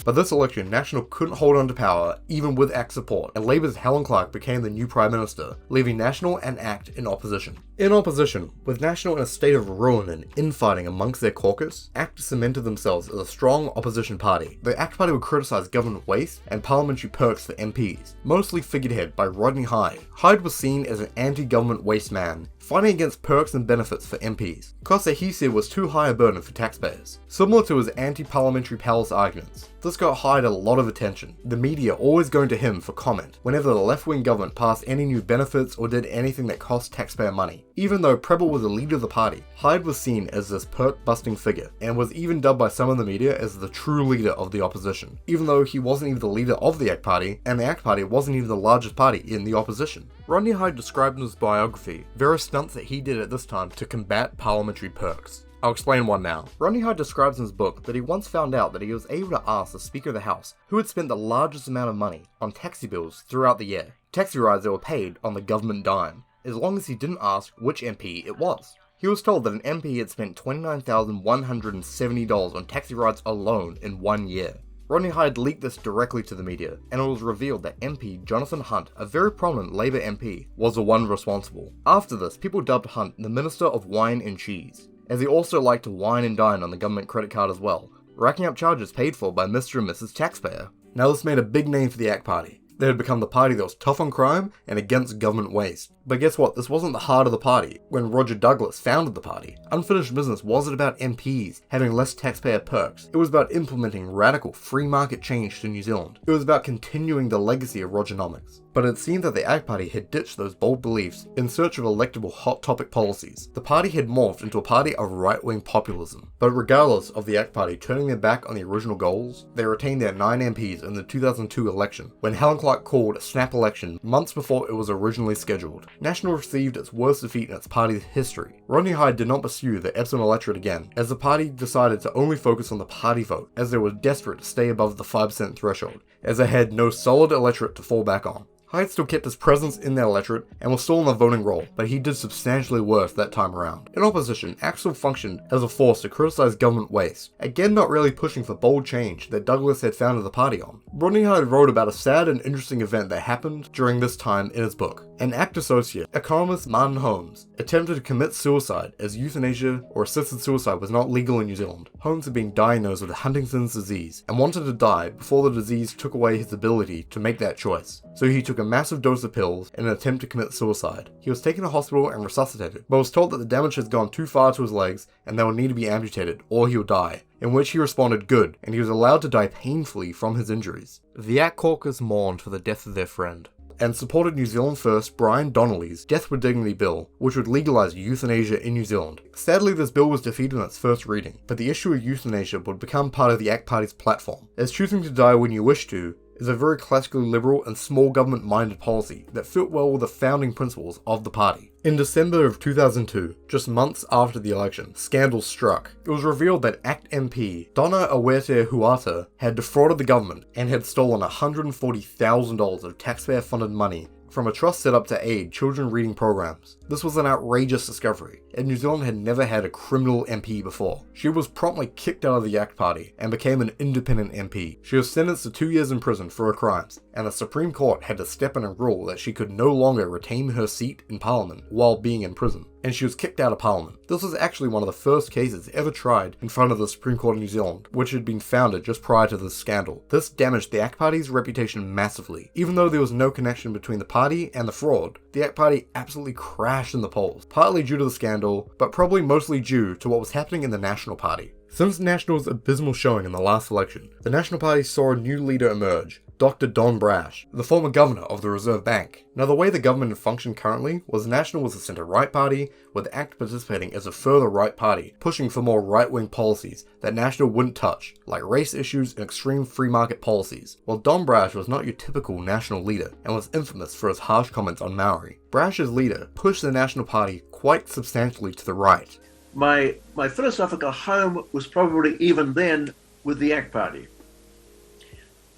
But this election, National couldn't hold on to power, even with ACT support, and Labour's Helen Clark became the new Prime Minister, leaving National and ACT in opposition. In opposition, with National in a state of ruin and infighting amongst their caucus, ACT cemented themselves as a strong opposition party. The ACT party would criticise government waste and parliamentary perks for MPs, mostly figurehead by Rodney Hyde. Hyde was seen as an anti-government waste man, fighting against perks and benefits for MPs, cost that he said was too high a burden for taxpayers, similar to his anti-parliamentary palace arguments. This got Hyde a lot of attention, the media always going to him for comment whenever the left-wing government passed any new benefits or did anything that cost taxpayer money. Even though Prebble was the leader of the party, Hyde was seen as this perk-busting figure, and was even dubbed by some in the media as the true leader of the opposition, even though he wasn't even the leader of the ACT party, and the ACT party wasn't even the largest party in the opposition. Rodney Hyde described in his biography various stunts that he did at this time to combat parliamentary perks. I'll explain one now. Rodney Hyde describes in his book that he once found out that he was able to ask the Speaker of the House who had spent the largest amount of money on taxi bills throughout the year, taxi rides that were paid on the government dime, as long as he didn't ask which MP it was. He was told that an MP had spent $29,170 on taxi rides alone in 1 year. Rodney Hyde leaked this directly to the media, and it was revealed that MP Jonathan Hunt, a very prominent Labour MP, was the one responsible. After this, people dubbed Hunt the Minister of Wine and Cheese, as he also liked to wine and dine on the government credit card as well, racking up charges paid for by Mr. and Mrs. Taxpayer. Now this made a big name for the ACT party. They had become the party that was tough on crime and against government waste. But guess what? This wasn't the heart of the party. When Roger Douglas founded the party, unfinished business wasn't about MPs having less taxpayer perks. It was about implementing radical free market change to New Zealand. It was about continuing the legacy of Erogenomics. But it seemed that the ACT party had ditched those bold beliefs in search of electable hot topic policies. The party had morphed into a party of right-wing populism. But regardless of the ACT party turning their back on the original goals, they retained their 9 MPs in the 2002 election, when Helen Clark called a snap election months before it was originally scheduled. National received its worst defeat in its party's history. Rodney Hyde did not pursue the Epsom Electorate again, as the party decided to only focus on the party vote, as they were desperate to stay above the 5% threshold, as they had no solid electorate to fall back on. Hyde still kept his presence in the electorate and was still in the voting roll, but he did substantially worse that time around. In opposition, ACT still functioned as a force to criticise government waste, again not really pushing for bold change that Douglas had founded the party on. Rodney Hyde wrote about a sad and interesting event that happened during this time in his book. An ACT associate, economist Martin Holmes, attempted to commit suicide as euthanasia or assisted suicide was not legal in New Zealand. Holmes had been diagnosed with Huntington's disease and wanted to die before the disease took away his ability to make that choice. So he took a massive dose of pills in an attempt to commit suicide. He was taken to hospital and resuscitated, but was told that the damage had gone too far to his legs and they would need to be amputated or he would die, in which he responded good, and he was allowed to die painfully from his injuries. The ACT caucus mourned for the death of their friend, and supported New Zealand First Brian Donnelly's Death with Dignity Bill, which would legalise euthanasia in New Zealand. Sadly, this bill was defeated in its first reading, but the issue of euthanasia would become part of the ACT Party's platform, as choosing to die when you wish to is a very classically liberal and small government minded policy that fit well with the founding principles of the party. In December of 2002, just months after the election, scandals struck. It was revealed that ACT MP Donna Awete Huata had defrauded the government and had stolen $140,000 of taxpayer-funded money from a trust set up to aid children reading programs. This was an outrageous discovery, and New Zealand had never had a criminal MP before. She was promptly kicked out of the ACT Party and became an independent MP. She was sentenced to 2 years in prison for her crimes, and the Supreme Court had to step in and rule that she could no longer retain her seat in Parliament while being in prison, and she was kicked out of Parliament. This was actually one of the first cases ever tried in front of the Supreme Court of New Zealand, which had been founded just prior to this scandal. This damaged the ACT Party's reputation massively. Even though there was no connection between the party and the fraud, the ACT Party absolutely crashed in the polls, partly due to the scandal, but probably mostly due to what was happening in the National Party. Since National's abysmal showing in the last election, the National Party saw a new leader emerge, Dr. Don Brash, the former governor of the Reserve Bank. Now, the way the government functioned currently was National was a centre-right party, with ACT participating as a further right party, pushing for more right-wing policies that National wouldn't touch, like race issues and extreme free market policies, while Don Brash was not your typical National leader, and was infamous for his harsh comments on Maori. Brash's leader pushed the National Party quite substantially to the right. My philosophical home was probably even then with the ACT Party.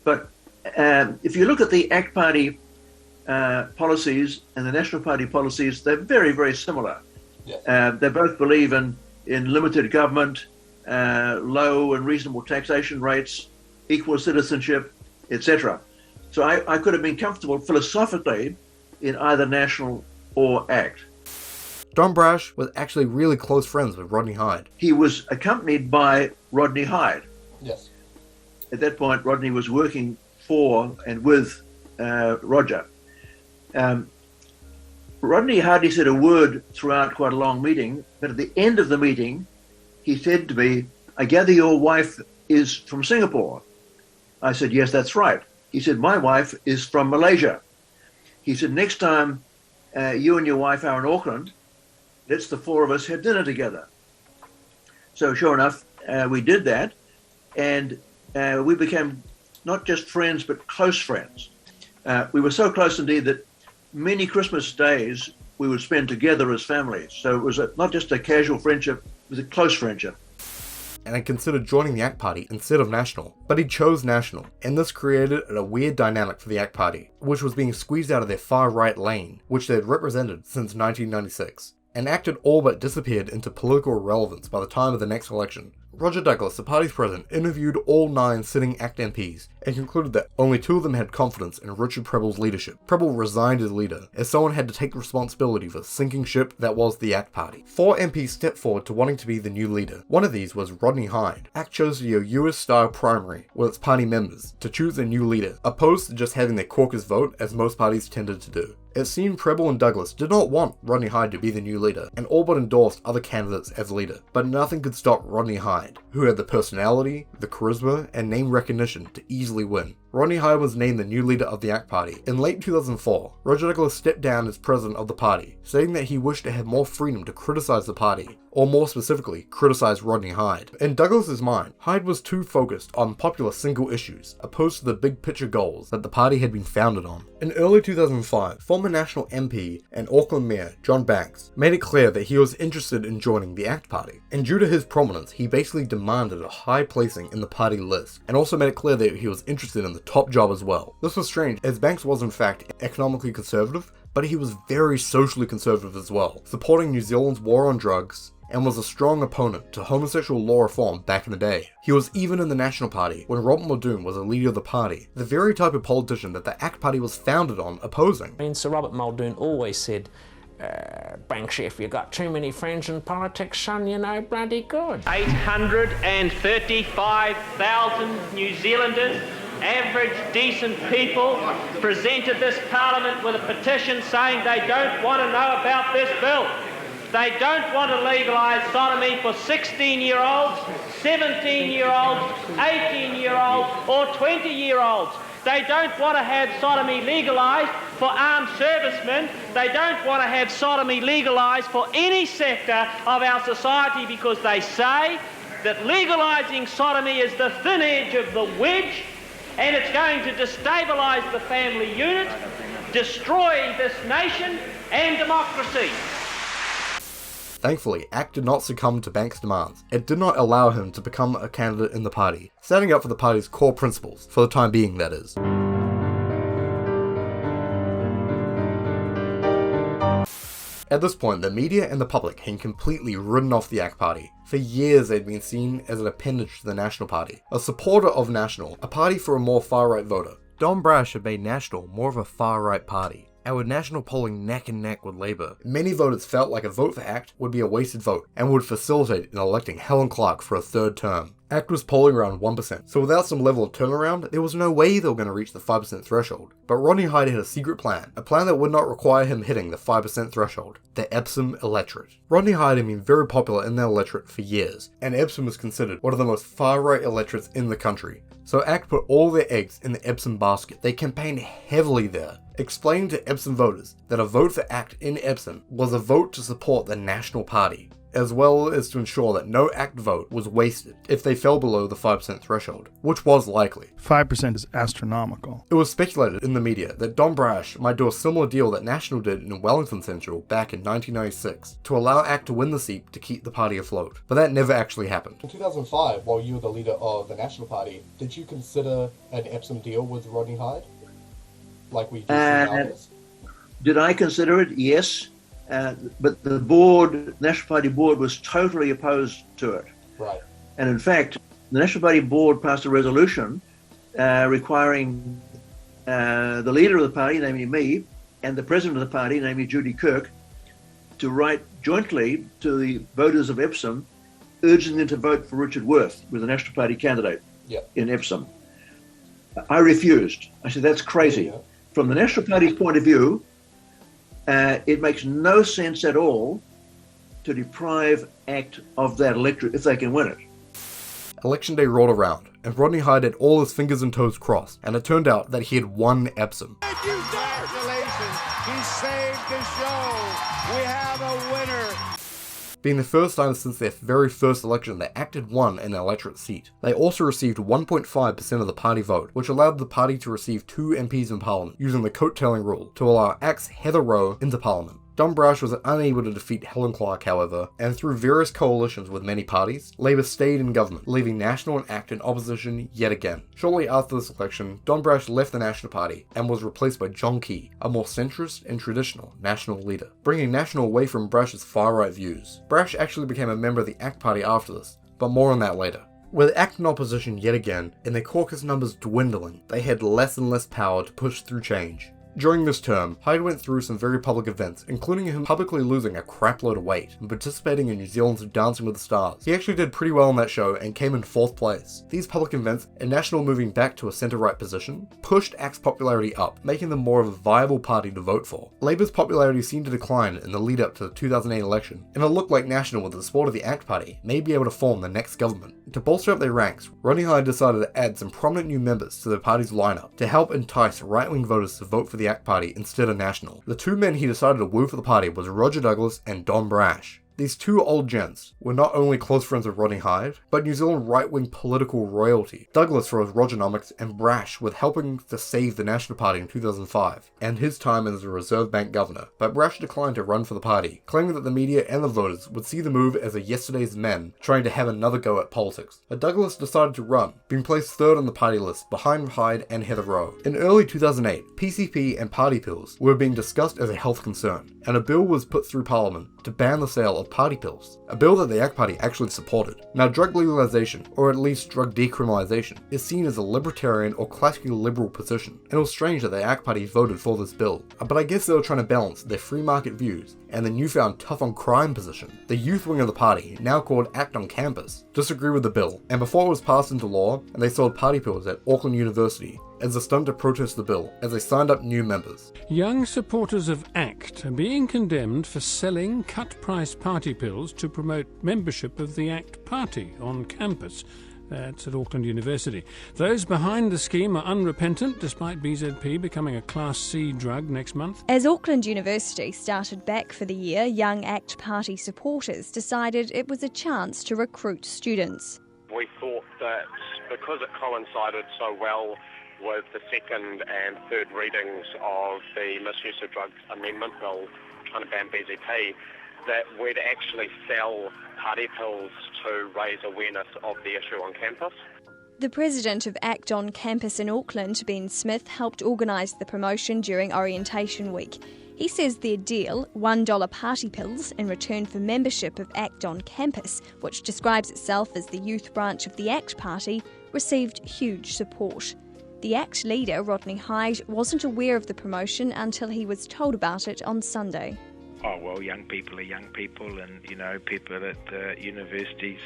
But if you look at the ACT Party policies and the National Party policies, they're very, very similar. Yes. They both believe in limited government, low and reasonable taxation rates, equal citizenship, etc. So I could have been comfortable philosophically in either National or ACT. Don Brash was actually really close friends with Rodney Hyde. He was accompanied by Rodney Hyde. Yes. At that point, Rodney was working for and with Roger. Rodney hardly said a word throughout quite a long meeting, but at the end of the meeting, he said to me, "I gather your wife is from Singapore." I said, "Yes, that's right." He said, "My wife is from Malaysia." He said, "Next time you and your wife are in Auckland, let's the four of us have dinner together." So sure enough, we did that, and we became not just friends, but close friends. We were so close indeed that many Christmas days we would spend together as families. So it was not just a casual friendship, it was a close friendship. And had considered joining the ACT Party instead of National, but he chose National, and this created a weird dynamic for the ACT Party, which was being squeezed out of their far-right lane, which they had represented since 1996. And ACT had all but disappeared into political irrelevance by the time of the next election. Roger Douglas, the party's president, interviewed all 9 sitting ACT MPs and concluded that only 2 of them had confidence in Richard Prebble's leadership. Prebble resigned as leader, as someone had to take responsibility for the sinking ship that was the ACT Party. 4 MPs stepped forward to wanting to be the new leader. One of these was Rodney Hyde. ACT chose the US-style primary with its party members to choose a new leader, opposed to just having their caucus vote as most parties tended to do. It seemed Prebble and Douglas did not want Rodney Hyde to be the new leader, and all but endorsed other candidates as leader. But nothing could stop Rodney Hyde, who had the personality, the charisma, and name recognition to easily win. Rodney Hyde was named the new leader of the ACT Party. In late 2004, Roger Douglas stepped down as president of the party, stating that he wished to have more freedom to criticize the party, or more specifically, criticize Rodney Hyde. In Douglas's mind, Hyde was too focused on popular single issues, opposed to the big picture goals that the party had been founded on. In early 2005, former National MP and Auckland Mayor John Banks made it clear that he was interested in joining the ACT Party, and due to his prominence, he basically demanded a high placing in the party list, and also made it clear that he was interested in the top job as well. This was strange, as Banks was in fact economically conservative, but he was very socially conservative as well, supporting New Zealand's war on drugs, and was a strong opponent to homosexual law reform back in the day. He was even in the National Party when Robert Muldoon was a leader of the party, the very type of politician that the ACT Party was founded on opposing. I mean, Sir Robert Muldoon always said, Banks, if you got too many friends in politics, son, you're no bloody good. 835,000 New Zealanders, average decent people, presented this Parliament with a petition saying they don't want to know about this bill. They don't want to legalise sodomy for 16-year-olds, 17-year-olds, 18-year-olds or 20-year-olds. They don't want to have sodomy legalised for armed servicemen. They don't want to have sodomy legalised for any sector of our society because they say that legalising sodomy is the thin edge of the wedge and it's going to destabilise the family unit, destroy this nation and democracy. Thankfully, ACT did not succumb to Banks' demands. It did not allow him to become a candidate in the party, standing up for the party's core principles, for the time being that is. At this point, the media and the public had completely written off the ACT Party. For years they'd been seen as an appendage to the National Party, a supporter of National, a party for a more far-right voter. Don Brash had made National more of a far-right party, and with National polling neck and neck with Labour, many voters felt like a vote for ACT would be a wasted vote and would facilitate in electing Helen Clark for a third term. ACT was polling around 1%, so without some level of turnaround, there was no way they were going to reach the 5% threshold. But Rodney Hyde had a secret plan, a plan that would not require him hitting the 5% threshold, the Epsom Electorate. Rodney Hyde had been very popular in that electorate for years, and Epsom was considered one of the most far-right electorates in the country. So ACT put all their eggs in the Epsom basket. They campaigned heavily there, explaining to Epsom voters that a vote for ACT in Epsom was a vote to support the National Party, as well as to ensure that no ACT vote was wasted if they fell below the 5% threshold, which was likely. 5% is astronomical. It was speculated in the media that Don Brash might do a similar deal that National did in Wellington Central back in 1996 to allow ACT to win the seat to keep the party afloat, but that never actually happened. In 2005, while you were the leader of the National Party, did you consider an Epsom deal with Rodney Hyde? Like we do nowadays? Did I consider it? Yes. But the board, National Party board, was totally opposed to it. Right. And in fact, the National Party board passed a resolution requiring the leader of the party, namely me, and the president of the party, namely Judy Kirk, to write jointly to the voters of Epsom, urging them to vote for Richard Worth, who was the National Party candidate in Epsom. I refused. I said, that's crazy. From the National Party's point of view, it makes no sense at all to deprive ACT of that electorate if they can win it. Election day rolled around, and Rodney Hyde had all his fingers and toes crossed, and it turned out that he had won Epsom. Thank you, congratulations! He saved the show! We have a winner! Being the first time since their very first election that ACT had won an electorate seat. They also received 1.5% of the party vote, which allowed the party to receive 2 MPs in Parliament, using the Coattailing Rule, to allow ACT's Heather Rowe into Parliament. Don Brash was unable to defeat Helen Clark, however, and through various coalitions with many parties, Labour stayed in government, leaving National and ACT in opposition yet again. Shortly after this election, Don Brash left the National Party and was replaced by John Key, a more centrist and traditional National leader, bringing National away from Brash's far-right views. Brash actually became a member of the ACT Party after this, but more on that later. With ACT in opposition yet again, and their caucus numbers dwindling, they had less and less power to push through change. During this term, Hyde went through some very public events, including him publicly losing a crapload of weight and participating in New Zealand's Dancing with the Stars. He actually did pretty well in that show and came in 4th place. These public events, and National moving back to a centre-right position, pushed ACT's popularity up, making them more of a viable party to vote for. Labour's popularity seemed to decline in the lead-up to the 2008 election, and it looked like National, with the support of the ACT Party, may be able to form the next government. To bolster up their ranks, Rodney Hyde decided to add some prominent new members to the party's lineup to help entice right-wing voters to vote for the ACT Party instead of National. The 2 men he decided to woo for the party was Roger Douglas and Don Brash. These two old gents were not only close friends with Rodney Hyde, but New Zealand right-wing political royalty. Douglas for his Erogenomics and Brash with helping to save the National Party in 2005, and his time as a Reserve Bank governor. But Brash declined to run for the party, claiming that the media and the voters would see the move as a yesterday's men trying to have another go at politics. But Douglas decided to run, being placed third on the party list behind Hyde and Heather Rowe. In early 2008, PCP and party pills were being discussed as a health concern, and a bill was put through Parliament to ban the sale of party pills, a bill that the ACT Party actually supported. Now, drug legalization, or at least drug decriminalization, is seen as a libertarian or classically liberal position, and it was strange that the ACT Party voted for this bill. But I guess they were trying to balance their free market views and the newfound tough on crime position. The youth wing of the party, now called ACT on Campus, disagreed with the bill, and before it was passed into law, and they sold party pills at Auckland University as a stunt to protest the bill, as they signed up new members. Young supporters of ACT are being condemned for selling cut-price party pills to promote membership of the ACT Party on campus. That's at Auckland University. Those behind the scheme are unrepentant, despite BZP becoming a Class C drug next month. As Auckland University started back for the year, young ACT Party supporters decided it was a chance to recruit students. We thought that because it coincided so well with the second and third readings of the Misuse of Drugs Amendment Bill trying to ban BZP, that we'd actually sell party pills to raise awareness of the issue on campus. The president of ACT on Campus in Auckland, Ben Smith, helped organise the promotion during orientation week. He says their deal, $1 party pills in return for membership of ACT on Campus, which describes itself as the youth branch of the ACT Party, received huge support. The ACT leader, Rodney Hyde, wasn't aware of the promotion until he was told about it on Sunday. Oh, well, young people are young people, and, people at universities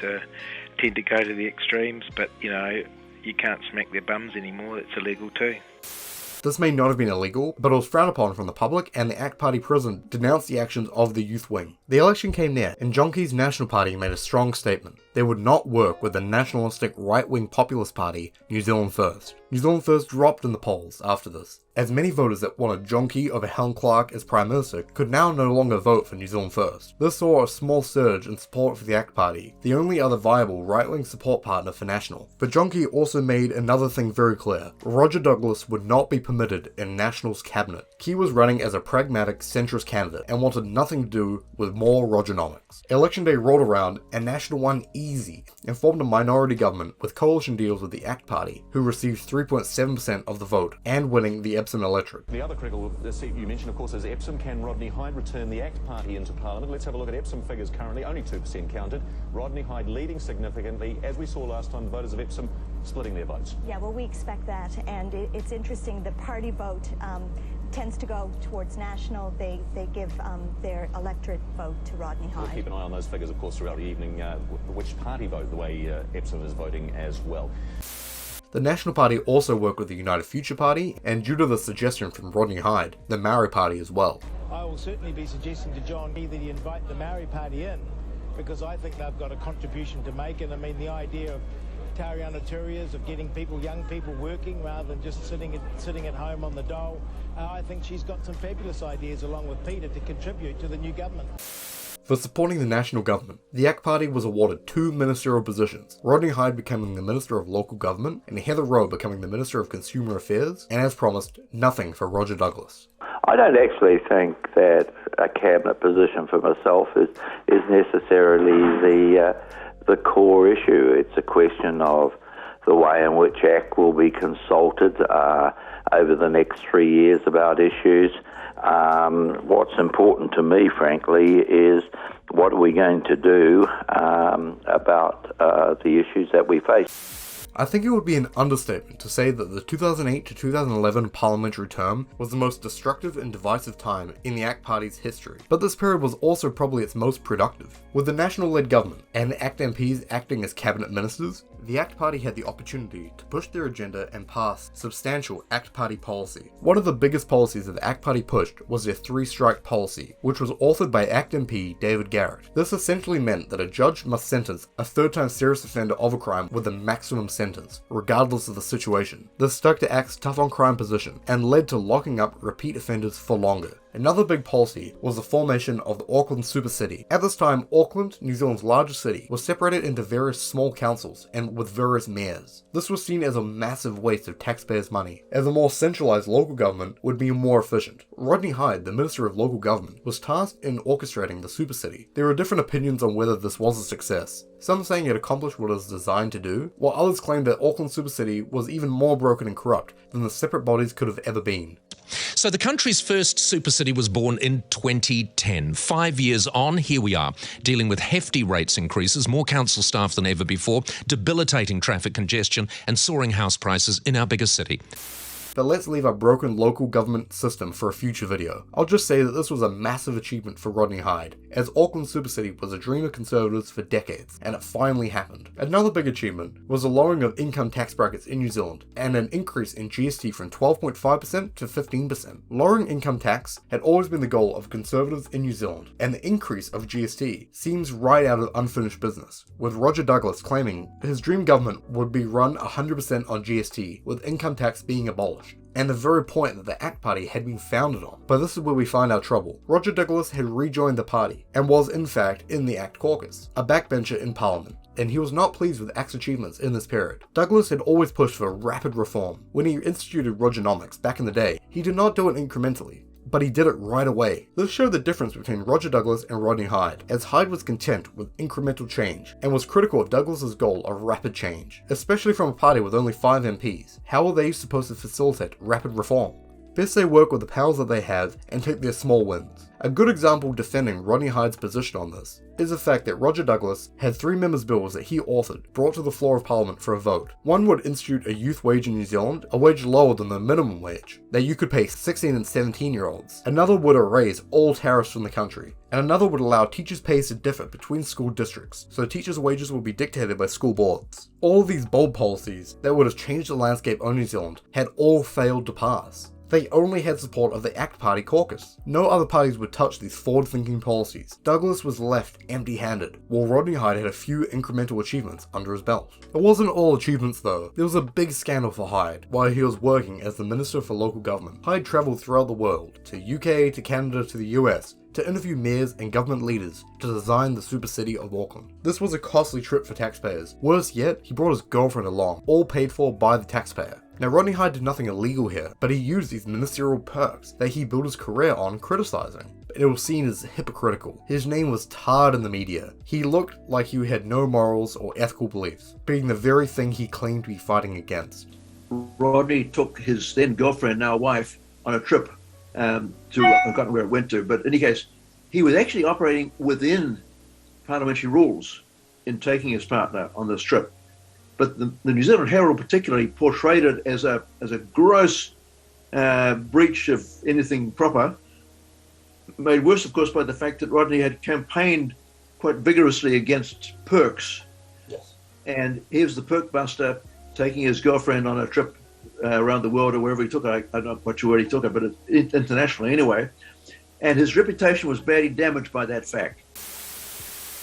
tend to go to the extremes, but, you can't smack their bums anymore. It's illegal too. This may not have been illegal, but it was frowned upon from the public, and the ACT Party president denounced the actions of the youth wing. The election came near, and John Key's National Party made a strong statement. They would not work with the nationalistic right-wing populist party, New Zealand First. New Zealand First dropped in the polls after this, as many voters that wanted John Key over Helen Clark as Prime Minister could now no longer vote for New Zealand First. This saw a small surge in support for the ACT Party, the only other viable right-wing support partner for National. But John Key also made another thing very clear. Roger Douglas would not be permitted in National's cabinet. Key was running as a pragmatic centrist candidate and wanted nothing to do with more Erogenomics. Election day rolled around and National won easy and formed a minority government with coalition deals with the ACT Party, who received 3.7% of the vote and winning the Epsom Electorate. The other critical seat you mentioned, of course, is Epsom. Can Rodney Hyde return the ACT Party into Parliament? Let's have a look at Epsom figures currently. Only 2% counted. Rodney Hyde leading significantly. As we saw last time, voters of Epsom splitting their votes. Yeah, well, we expect that. And it's interesting, the party vote tends to go towards National. They give their electorate vote to Rodney Hyde. We'll keep an eye on those figures, of course, throughout the evening, which party vote, the way Epsom is voting as well. The National Party also worked with the United Future Party, and due to the suggestion from Rodney Hyde, the Maori Party as well. I will certainly be suggesting to John Key that he invite the Maori Party in, because I think they've got a contribution to make, and I mean the idea of Tariana Turias, of getting young people working rather than just sitting at home on the dole. I think she's got some fabulous ideas along with Peter to contribute to the new government. For supporting the national government, the ACT Party was awarded 2 ministerial positions, Rodney Hyde becoming the Minister of Local Government and Heather Rowe becoming the Minister of Consumer Affairs, and as promised, nothing for Roger Douglas. I don't actually think that a cabinet position for myself is necessarily the core issue. It's a question of the way in which ACT will be consulted over the next 3 years about issues. What's important to me, frankly, is what are we going to do about the issues that we face. I think it would be an understatement to say that the 2008 to 2011 parliamentary term was the most destructive and divisive time in the ACT Party's history, but this period was also probably its most productive. With the national-led government and the ACT MPs acting as cabinet ministers, the ACT Party had the opportunity to push their agenda and pass substantial ACT Party policy. One of the biggest policies that the ACT Party pushed was their 3-strike policy, which was authored by ACT MP David Garrett. This essentially meant that a judge must sentence a third-time serious offender of a crime with a maximum sentence, regardless of the situation. This stuck to ACT's tough-on-crime position and led to locking up repeat offenders for longer. Another big policy was the formation of the Auckland Super City. At this time, Auckland, New Zealand's largest city, was separated into various small councils and with various mayors. This was seen as a massive waste of taxpayers' money, as a more centralised local government would be more efficient. Rodney Hyde, the Minister of Local Government, was tasked in orchestrating the Super City. There are different opinions on whether this was a success. Some saying it accomplished what it was designed to do, while others claimed that Auckland Super City was even more broken and corrupt than the separate bodies could have ever been. So the country's first super city was born in 2010. 5 years on, here we are, dealing with hefty rates increases, more council staff than ever before, debilitating traffic congestion and soaring house prices in our biggest city. But let's leave our broken local government system for a future video. I'll just say that this was a massive achievement for Rodney Hyde, as Auckland Super City was a dream of Conservatives for decades, and it finally happened. Another big achievement was the lowering of income tax brackets in New Zealand, and an increase in GST from 12.5% to 15%. Lowering income tax had always been the goal of Conservatives in New Zealand, and the increase of GST seems right out of unfinished business, with Roger Douglas claiming his dream government would be run 100% on GST, with income tax being abolished, and the very point that the ACT Party had been founded on. But this is where we find our trouble. Roger Douglas had rejoined the party, and was in fact in the ACT caucus, a backbencher in Parliament, and he was not pleased with ACT's achievements in this period. Douglas had always pushed for rapid reform. When he instituted Erogenomics back in the day, he did not do it incrementally, but he did it right away. This showed the difference between Roger Douglas and Rodney Hyde, as Hyde was content with incremental change, and was critical of Douglas's goal of rapid change, especially from a party with only 5 MPs. How are they supposed to facilitate rapid reform? Best they work with the powers that they have and take their small wins. A good example defending Rodney Hyde's position on this is the fact that Roger Douglas had 3 members' bills that he authored brought to the floor of Parliament for a vote. One would institute a youth wage in New Zealand, a wage lower than the minimum wage, that you could pay 16 and 17-year-olds. Another would erase all tariffs from the country. And another would allow teachers' pays to differ between school districts, so teachers' wages would be dictated by school boards. All of these bold policies that would have changed the landscape of New Zealand had all failed to pass. They only had support of the ACT Party caucus. No other parties would touch these forward-thinking policies. Douglas was left empty-handed, while Rodney Hyde had a few incremental achievements under his belt. It wasn't all achievements though. There was a big scandal for Hyde. While he was working as the Minister for Local Government, Hyde travelled throughout the world, to UK, to Canada, to the US, to interview mayors and government leaders to design the super city of Auckland. This was a costly trip for taxpayers. Worse yet, he brought his girlfriend along, all paid for by the taxpayer. Now, Rodney Hyde did nothing illegal here, but he used these ministerial perks that he built his career on criticizing. It was seen as hypocritical. His name was tarred in the media. He looked like he had no morals or ethical beliefs, being the very thing he claimed to be fighting against. Rodney took his then girlfriend, now wife, on a trip to, I've forgotten where it went to, but in any case, he was actually operating within parliamentary rules in taking his partner on this trip. But the New Zealand Herald particularly portrayed it as a gross breach of anything proper, made worse, of course, by the fact that Rodney had campaigned quite vigorously against perks. Yes. And here's the perk buster taking his girlfriend on a trip around the world or wherever he took her. I'm not quite sure where he took her, but internationally anyway. And his reputation was badly damaged by that fact.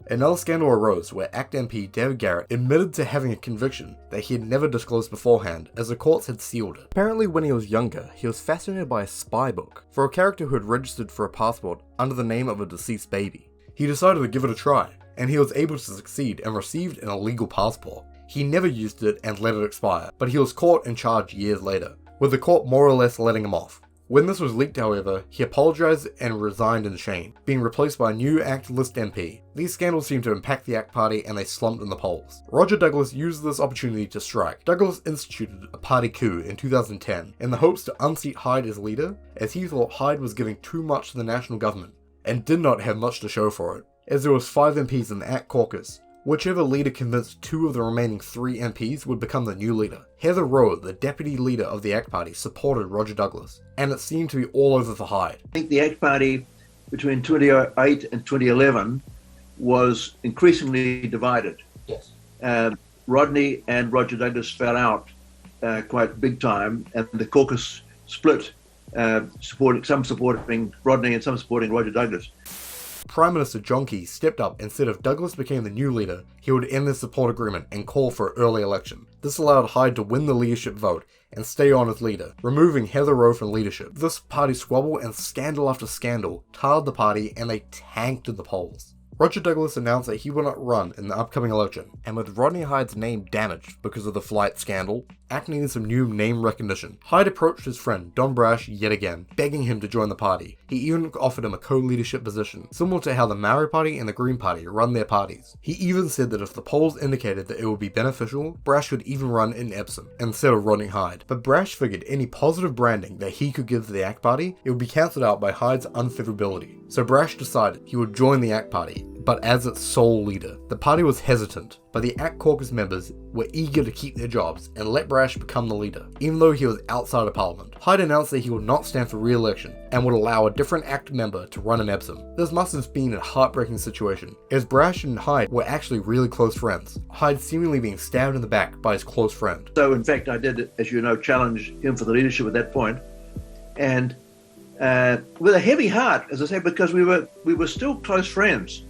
Another scandal arose where ACT MP David Garrett admitted to having a conviction that he had never disclosed beforehand, as the courts had sealed it. Apparently when he was younger, he was fascinated by a spy book for a character who had registered for a passport under the name of a deceased baby. He decided to give it a try, and he was able to succeed and received an illegal passport. He never used it and let it expire, but he was caught and charged years later, with the court more or less letting him off. When this was leaked, however, he apologised and resigned in shame, being replaced by a new ACT list MP. These scandals seemed to impact the ACT Party and they slumped in the polls. Roger Douglas used this opportunity to strike. Douglas instituted a party coup in 2010 in the hopes to unseat Hyde as leader, as he thought Hyde was giving too much to the national government, and did not have much to show for it. As there was 5 MPs in the ACT caucus, whichever leader convinced 2 of the remaining 3 MPs would become the new leader. Heather Rowe, the deputy leader of the ACT Party, supported Roger Douglas, and it seemed to be all over for Hyde. I think the ACT Party between 2008 and 2011 was increasingly divided. Yes. Rodney and Roger Douglas fell out quite big time, and the caucus split, some supporting Rodney and some supporting Roger Douglas. Prime Minister John Key stepped up and said if Douglas became the new leader, he would end the support agreement and call for an early election. This allowed Hyde to win the leadership vote and stay on as leader, removing Heather Rowe from leadership. This party squabble and scandal after scandal tarred the party and they tanked in the polls. Roger Douglas announced that he will not run in the upcoming election, and with Rodney Hyde's name damaged because of the flight scandal, ACT needed some new name recognition. Hyde approached his friend Don Brash yet again, begging him to join the party. He even offered him a co-leadership position, similar to how the Maori Party and the Green Party run their parties. He even said that if the polls indicated that it would be beneficial, Brash could even run in Epsom instead of Rodney Hyde. But Brash figured any positive branding that he could give to the ACT Party, it would be cancelled out by Hyde's unfavorability. So Brash decided he would join the ACT Party, but as its sole leader. The party was hesitant, but the ACT caucus members were eager to keep their jobs and let Brash become the leader, even though he was outside of Parliament. Hyde announced that he would not stand for re-election and would allow a different ACT member to run in Epsom. This must have been a heartbreaking situation, as Brash and Hyde were actually really close friends, Hyde seemingly being stabbed in the back by his close friend. So in fact I did, as you know, challenge him for the leadership at that point, and with a heavy heart, as I say, because we were still close friends.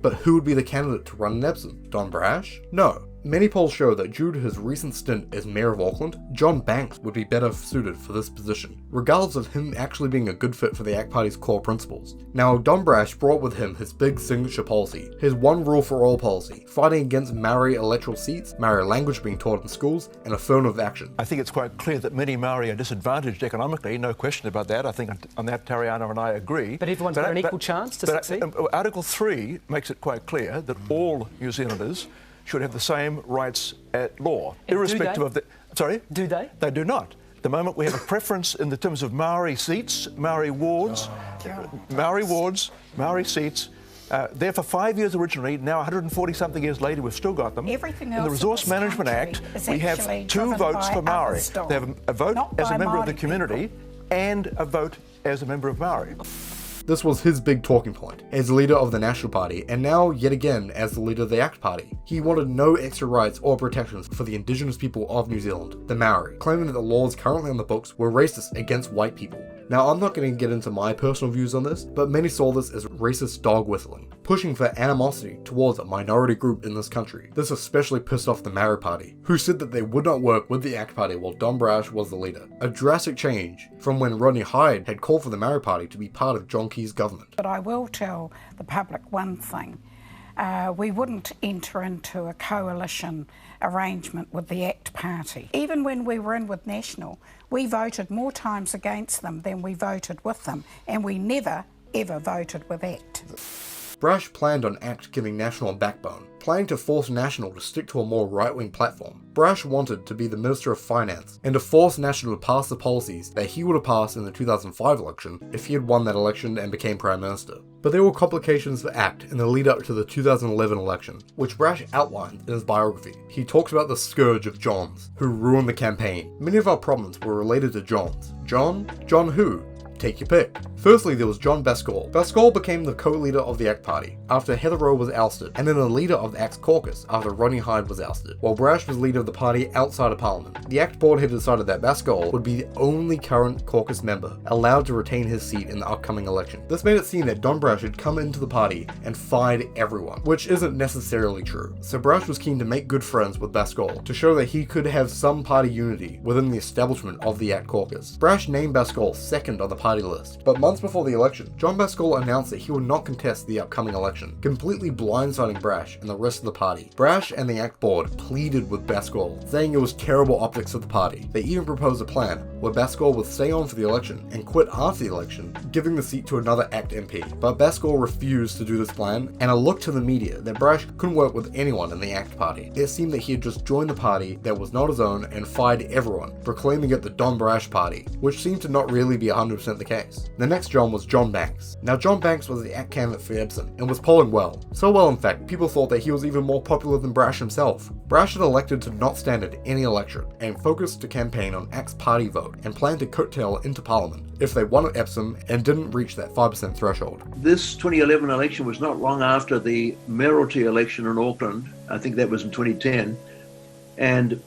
But who would be the candidate to run in Epsom? Don Brash? No. Many polls show that due to his recent stint as Mayor of Auckland, John Banks would be better suited for this position, regardless of him actually being a good fit for the ACT Party's core principles. Now, Don Brash brought with him his big signature policy, his one rule for all policy, fighting against Maori electoral seats, Maori language being taught in schools, and affirmative action. I think it's quite clear that many Maori are disadvantaged economically, no question about that. I think on that Tariana and I agree. But everyone's got an equal chance to succeed? Article 3 makes it quite clear that all New Zealanders should have the same rights at law, irrespective of the... Sorry? Do they? They do not. At the moment we have a preference in the terms of Maori seats, Maori wards, Maori seats. There for 5 years originally, now 140-something years later, we've still got them. Everything else in the Resource Management Act, we have 2 votes for Maori. They have a vote as a member of the community and a vote as a member of Maori. This was his big talking point, as leader of the National Party, and now yet again as the leader of the ACT Party. He wanted no extra rights or protections for the indigenous people of New Zealand, the Maori, claiming that the laws currently on the books were racist against white people. Now, I'm not going to get into my personal views on this, but many saw this as racist dog whistling, pushing for animosity towards a minority group in this country. This especially pissed off the Maori Party, who said that they would not work with the ACT Party while Don Brash was the leader. A drastic change from when Rodney Hyde had called for the Maori Party to be part of John Key's government. But I will tell the public one thing. We wouldn't enter into a coalition arrangement with the ACT Party. Even when we were in with National, we voted more times against them than we voted with them, and we never, ever voted with ACT. Brash planned on ACT giving National a backbone, planning to force National to stick to a more right-wing platform. Brash wanted to be the Minister of Finance and to force National to pass the policies that he would have passed in the 2005 election if he had won that election and became Prime Minister. But there were complications for ACT in the lead up to the 2011 election, which Brash outlined in his biography. He talks about the scourge of Johns, who ruined the campaign. Many of our problems were related to Johns. John who? Take your pick. Firstly, there was John Bascall. Bascall became the co-leader of the ACT Party after Heather Rowe was ousted, and then the leader of the ACT caucus after Rodney Hyde was ousted, while Brash was leader of the party outside of Parliament. The ACT board had decided that Bascall would be the only current caucus member allowed to retain his seat in the upcoming election. This made it seem that Don Brash had come into the party and fired everyone, which isn't necessarily true. So Brash was keen to make good friends with Bascall to show that he could have some party unity within the establishment of the ACT caucus. Brash named Bascall second on the party list, but months before the election, John Bascall announced that he would not contest the upcoming election, completely blindsiding Brash and the rest of the party. Brash and the ACT board pleaded with Bascall, saying it was terrible optics of the party. They even proposed a plan where Bascall would stay on for the election and quit after the election, giving the seat to another ACT MP. But Bascall refused to do this plan, and it looked to the media that Brash couldn't work with anyone in the ACT party. It seemed that he had just joined the party that was not his own and fired everyone, proclaiming it the Don Brash party, which seemed to not really be 100% the case. The next John was John Banks. Now John Banks was the ACT candidate for Epsom and was polling well. So well in fact, people thought that he was even more popular than Brash himself. Brash had elected to not stand at any electorate and focused to campaign on ACT's party vote and planned to coattail into Parliament if they won at Epsom and didn't reach that 5% threshold. This 2011 election was not long after the mayoralty election in Auckland. I think that was in 2010. And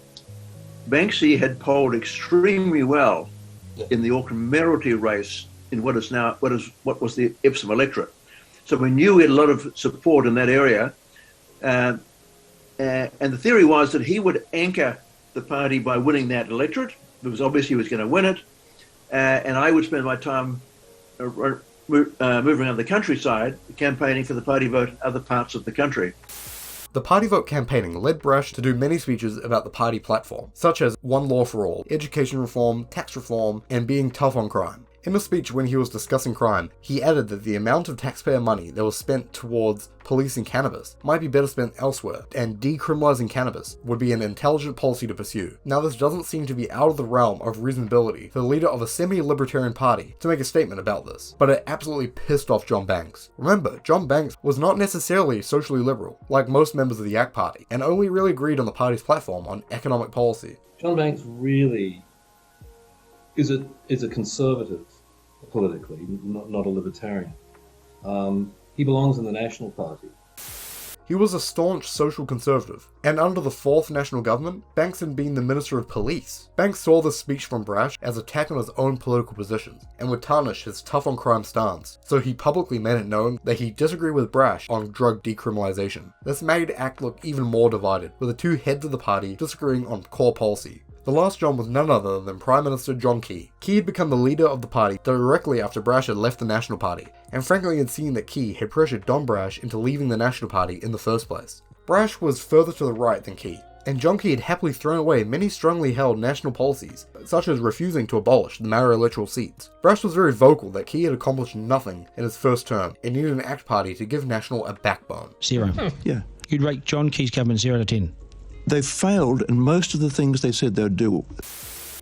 Banksy had polled extremely well in the Auckland mayoralty race in what was the Epsom Electorate. So we knew we had a lot of support in that area. And the theory was that he would anchor the party by winning that electorate, because obviously he was going to win it. And I would spend my time moving around the countryside, campaigning for the party vote in other parts of the country. The party vote campaigning led Brash to do many speeches about the party platform, such as one law for all, education reform, tax reform, and being tough on crime. In a speech when he was discussing crime, he added that the amount of taxpayer money that was spent towards policing cannabis might be better spent elsewhere, and decriminalizing cannabis would be an intelligent policy to pursue. Now, this doesn't seem to be out of the realm of reasonability for the leader of a semi-libertarian party to make a statement about this, but it absolutely pissed off John Banks. Remember, John Banks was not necessarily socially liberal, like most members of the ACT Party, and only really agreed on the party's platform on economic policy. John Banks really is a conservative politically, not a libertarian. He belongs in the National Party. He was a staunch social conservative, and under the fourth national government, Banks had been the Minister of Police. Banks saw this speech from Brash as an attack on his own political positions, and would tarnish his tough on crime stance, so he publicly made it known that he disagreed with Brash on drug decriminalization. This made ACT look even more divided, with the two heads of the party disagreeing on core policy. The last John was none other than Prime Minister John Key. Key had become the leader of the party directly after Brash had left the National Party, and frankly had seen that Key had pressured Don Brash into leaving the National Party in the first place. Brash was further to the right than Key, and John Key had happily thrown away many strongly held national policies, such as refusing to abolish the Maori electoral seats. Brash was very vocal that Key had accomplished nothing in his first term and needed an ACT Party to give National a backbone. 0. Yeah. You'd rate John Key's government 0 to 10. They failed in most of the things they said they'd do.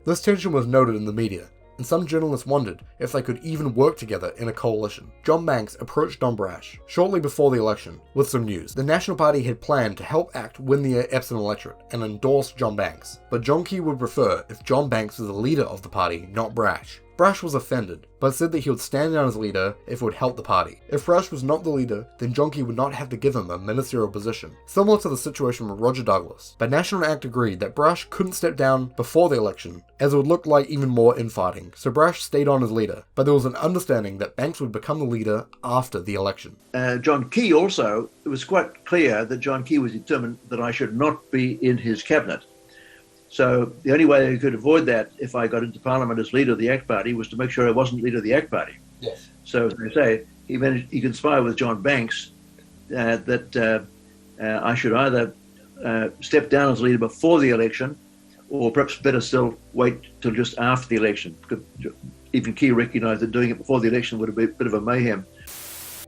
This tension was noted in the media, and some journalists wondered if they could even work together in a coalition. John Banks approached Don Brash shortly before the election with some news. The National Party had planned to help ACT win the Epsom Electorate and endorse John Banks, but John Key would prefer if John Banks was the leader of the party, not Brash. Brash was offended, but said that he would stand down as leader if it would help the party. If Brash was not the leader, then John Key would not have to give him a ministerial position, similar to the situation with Roger Douglas. But National ACT agreed that Brash couldn't step down before the election, as it would look like even more infighting, so Brash stayed on as leader, but there was an understanding that Banks would become the leader after the election. John Key also, it was quite clear that John Key was determined that I should not be in his cabinet. So the only way I could avoid that if I got into Parliament as leader of the ACT Party was to make sure I wasn't leader of the ACT Party. Yes. So as they say, he conspired with John Banks that I should either step down as leader before the election, or perhaps better still, wait till just after the election. Even Key recognised that doing it before the election would have been a bit of a mayhem.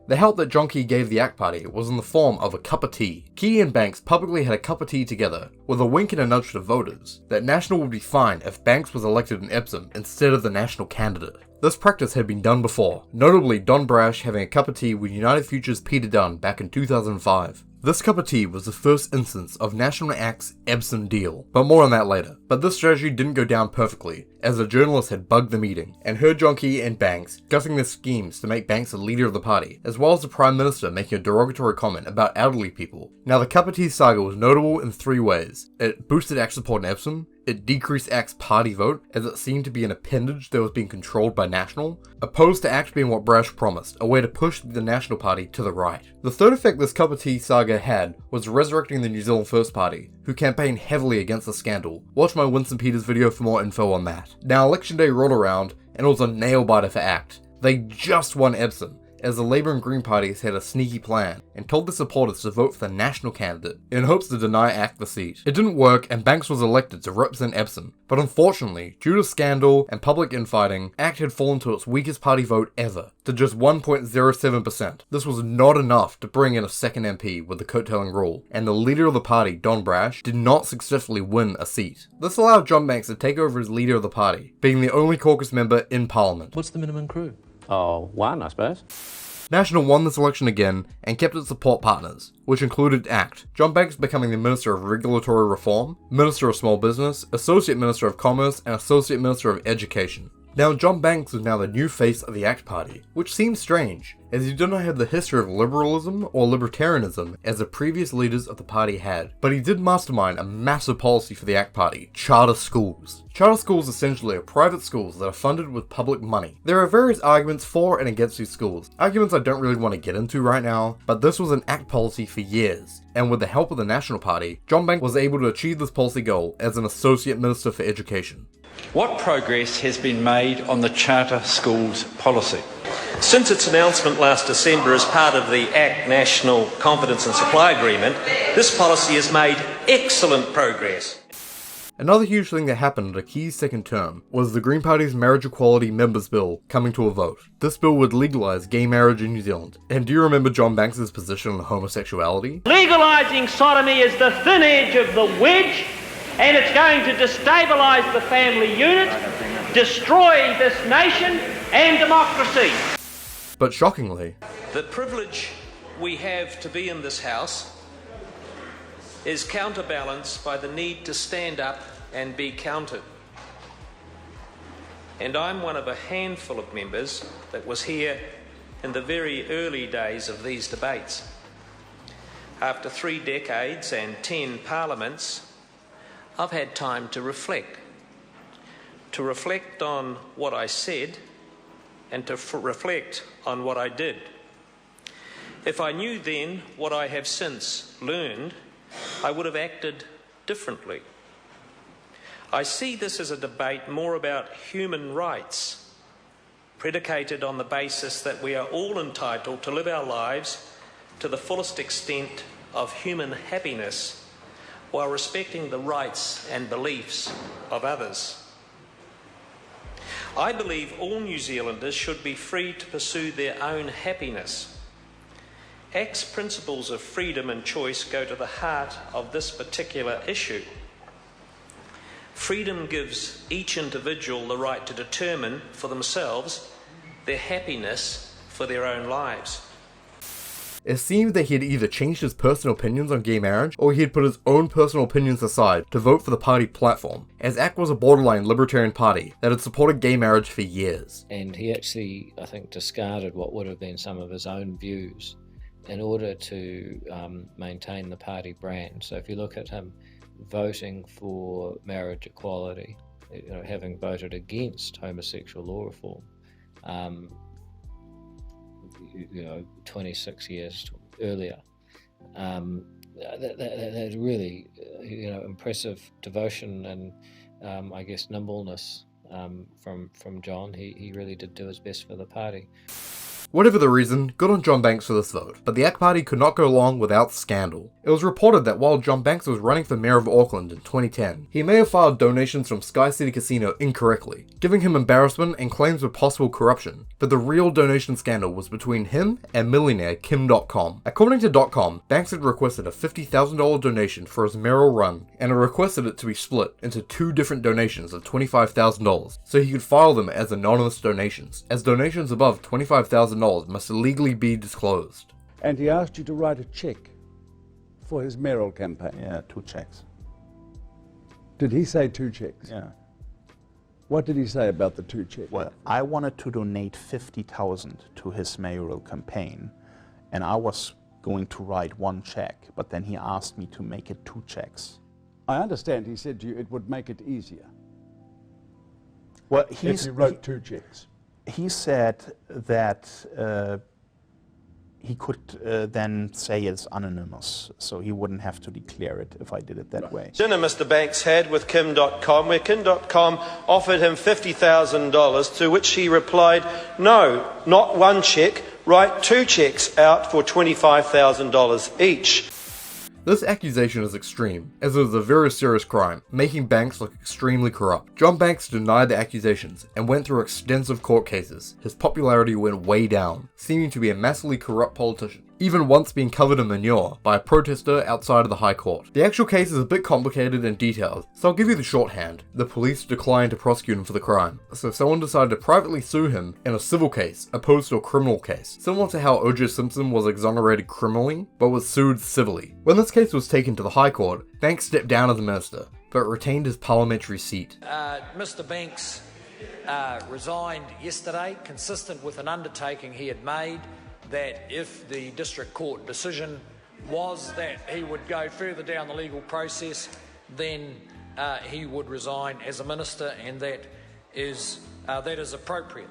The help that John Key gave the ACT Party was in the form of a cup of tea. Key and Banks publicly had a cup of tea together, with a wink and a nudge to voters, that National would be fine if Banks was elected in Epsom instead of the National candidate. This practice had been done before, notably Don Brash having a cup of tea with United Future's Peter Dunn back in 2005. This cup of tea was the first instance of National ACT's Epsom deal, but more on that later. But this strategy didn't go down perfectly, as a journalist had bugged the meeting, and heard John Key and Banks discussing their schemes to make Banks the leader of the party, as well as the Prime Minister making a derogatory comment about elderly people. Now the cup of tea saga was notable in 3 ways. It boosted ACT support in Epsom, it decreased ACT's party vote, as it seemed to be an appendage that was being controlled by National, opposed to ACT being what Brash promised, a way to push the National Party to the right. The third effect this cup of tea saga had was resurrecting the New Zealand First Party, who campaigned heavily against the scandal. Watch my Winston Peters video for more info on that. Now election day rolled around, and it was a nail-biter for ACT. They just won Epsom, as the Labour and Green parties had a sneaky plan, and told their supporters to vote for the National candidate, in hopes to deny ACT the seat. It didn't work, and Banks was elected to represent Epsom, but unfortunately, due to scandal and public infighting, ACT had fallen to its weakest party vote ever, to just 1.07%. This was not enough to bring in a second MP with the Coattailing Rule, and the leader of the party, Don Brash, did not successfully win a seat. This allowed John Banks to take over as leader of the party, being the only caucus member in Parliament. What's the minimum crew? Oh, 1, I suppose. National won this election again and kept its support partners, which included ACT, John Banks becoming the Minister of Regulatory Reform, Minister of Small Business, Associate Minister of Commerce, and Associate Minister of Education. Now, John Banks was now the new face of the ACT Party, which seems strange, as he did not have the history of liberalism or libertarianism as the previous leaders of the party had. But he did mastermind a massive policy for the ACT Party: charter schools. Charter schools essentially are private schools that are funded with public money. There are various arguments for and against these schools, arguments I don't really want to get into right now, but this was an ACT policy for years, and with the help of the National Party, John Banks was able to achieve this policy goal as an Associate Minister for Education. What progress has been made on the charter schools policy? Since its announcement last December as part of the ACT National Confidence and Supply Agreement, this policy has made excellent progress. Another huge thing that happened at a key second term was the Green Party's Marriage Equality Members' Bill coming to a vote. This bill would legalise gay marriage in New Zealand. And do you remember John Banks' position on homosexuality? Legalising sodomy is the thin edge of the wedge, and it's going to destabilise the family unit, destroy this nation and democracy. But shockingly, the privilege we have to be in this House is counterbalanced by the need to stand up and be counted. And I'm one of a handful of members that was here in the very early days of these debates. After 3 decades and 10 parliaments, I've had time to reflect on what I said and to reflect on what I did. If I knew then what I have since learned, I would have acted differently. I see this as a debate more about human rights, predicated on the basis that we are all entitled to live our lives to the fullest extent of human happiness while respecting the rights and beliefs of others. I believe all New Zealanders should be free to pursue their own happiness. ACT's principles of freedom and choice go to the heart of this particular issue. Freedom gives each individual the right to determine for themselves their happiness for their own lives. It seemed that he had either changed his personal opinions on gay marriage, or he had put his own personal opinions aside to vote for the party platform, as ACT was a borderline libertarian party that had supported gay marriage for years. And he actually, I think, discarded what would have been some of his own views in order to maintain the party brand. So if you look at him voting for marriage equality, having voted against homosexual law reform, 26 years earlier, that really, impressive devotion and I guess nimbleness from John. He really did do his best for the party. Whatever the reason, good on John Banks for this vote, but the ACT Party could not go long without scandal. It was reported that while John Banks was running for Mayor of Auckland in 2010, he may have filed donations from Sky City Casino incorrectly, giving him embarrassment and claims of possible corruption. But the real donation scandal was between him and millionaire Kim.com. According to .com, Banks had requested a $50,000 donation for his mayoral run, and had requested it to be split into 2 different donations of $25,000, so he could file them as anonymous donations, as donations above $25,000 must legally be disclosed. And he asked you to write a check for his mayoral campaign? Yeah, 2 checks. Did he say 2 checks? Yeah. What did he say about the 2 checks? Well, I wanted to donate $50,000 to his mayoral campaign, and I was going to write 1 check, but then he asked me to make it 2 checks. I understand he said to you it would make it easier. Well, if you wrote 2 checks. He said that he could then say it's anonymous, so he wouldn't have to declare it if I did it that way. Dinner Mr. Banks had with Kim.com, where Kim.com offered him $50,000, to which he replied, "No, not 1 check, write 2 checks out for $25,000 each." This accusation is extreme, as it is a very serious crime, making Banks look extremely corrupt. John Banks denied the accusations and went through extensive court cases. His popularity went way down, seeming to be a massively corrupt politician, even once being covered in manure by a protester outside of the High Court. The actual case is a bit complicated and detailed, so I'll give you the shorthand. The police declined to prosecute him for the crime, so someone decided to privately sue him in a civil case opposed to a criminal case, similar to how O.J. Simpson was exonerated criminally, but was sued civilly. When this case was taken to the High Court, Banks stepped down as a minister, but retained his parliamentary seat. Mr. Banks resigned yesterday, consistent with an undertaking he had made that if the district court decision was that he would go further down the legal process, then he would resign as a minister, and that is appropriate.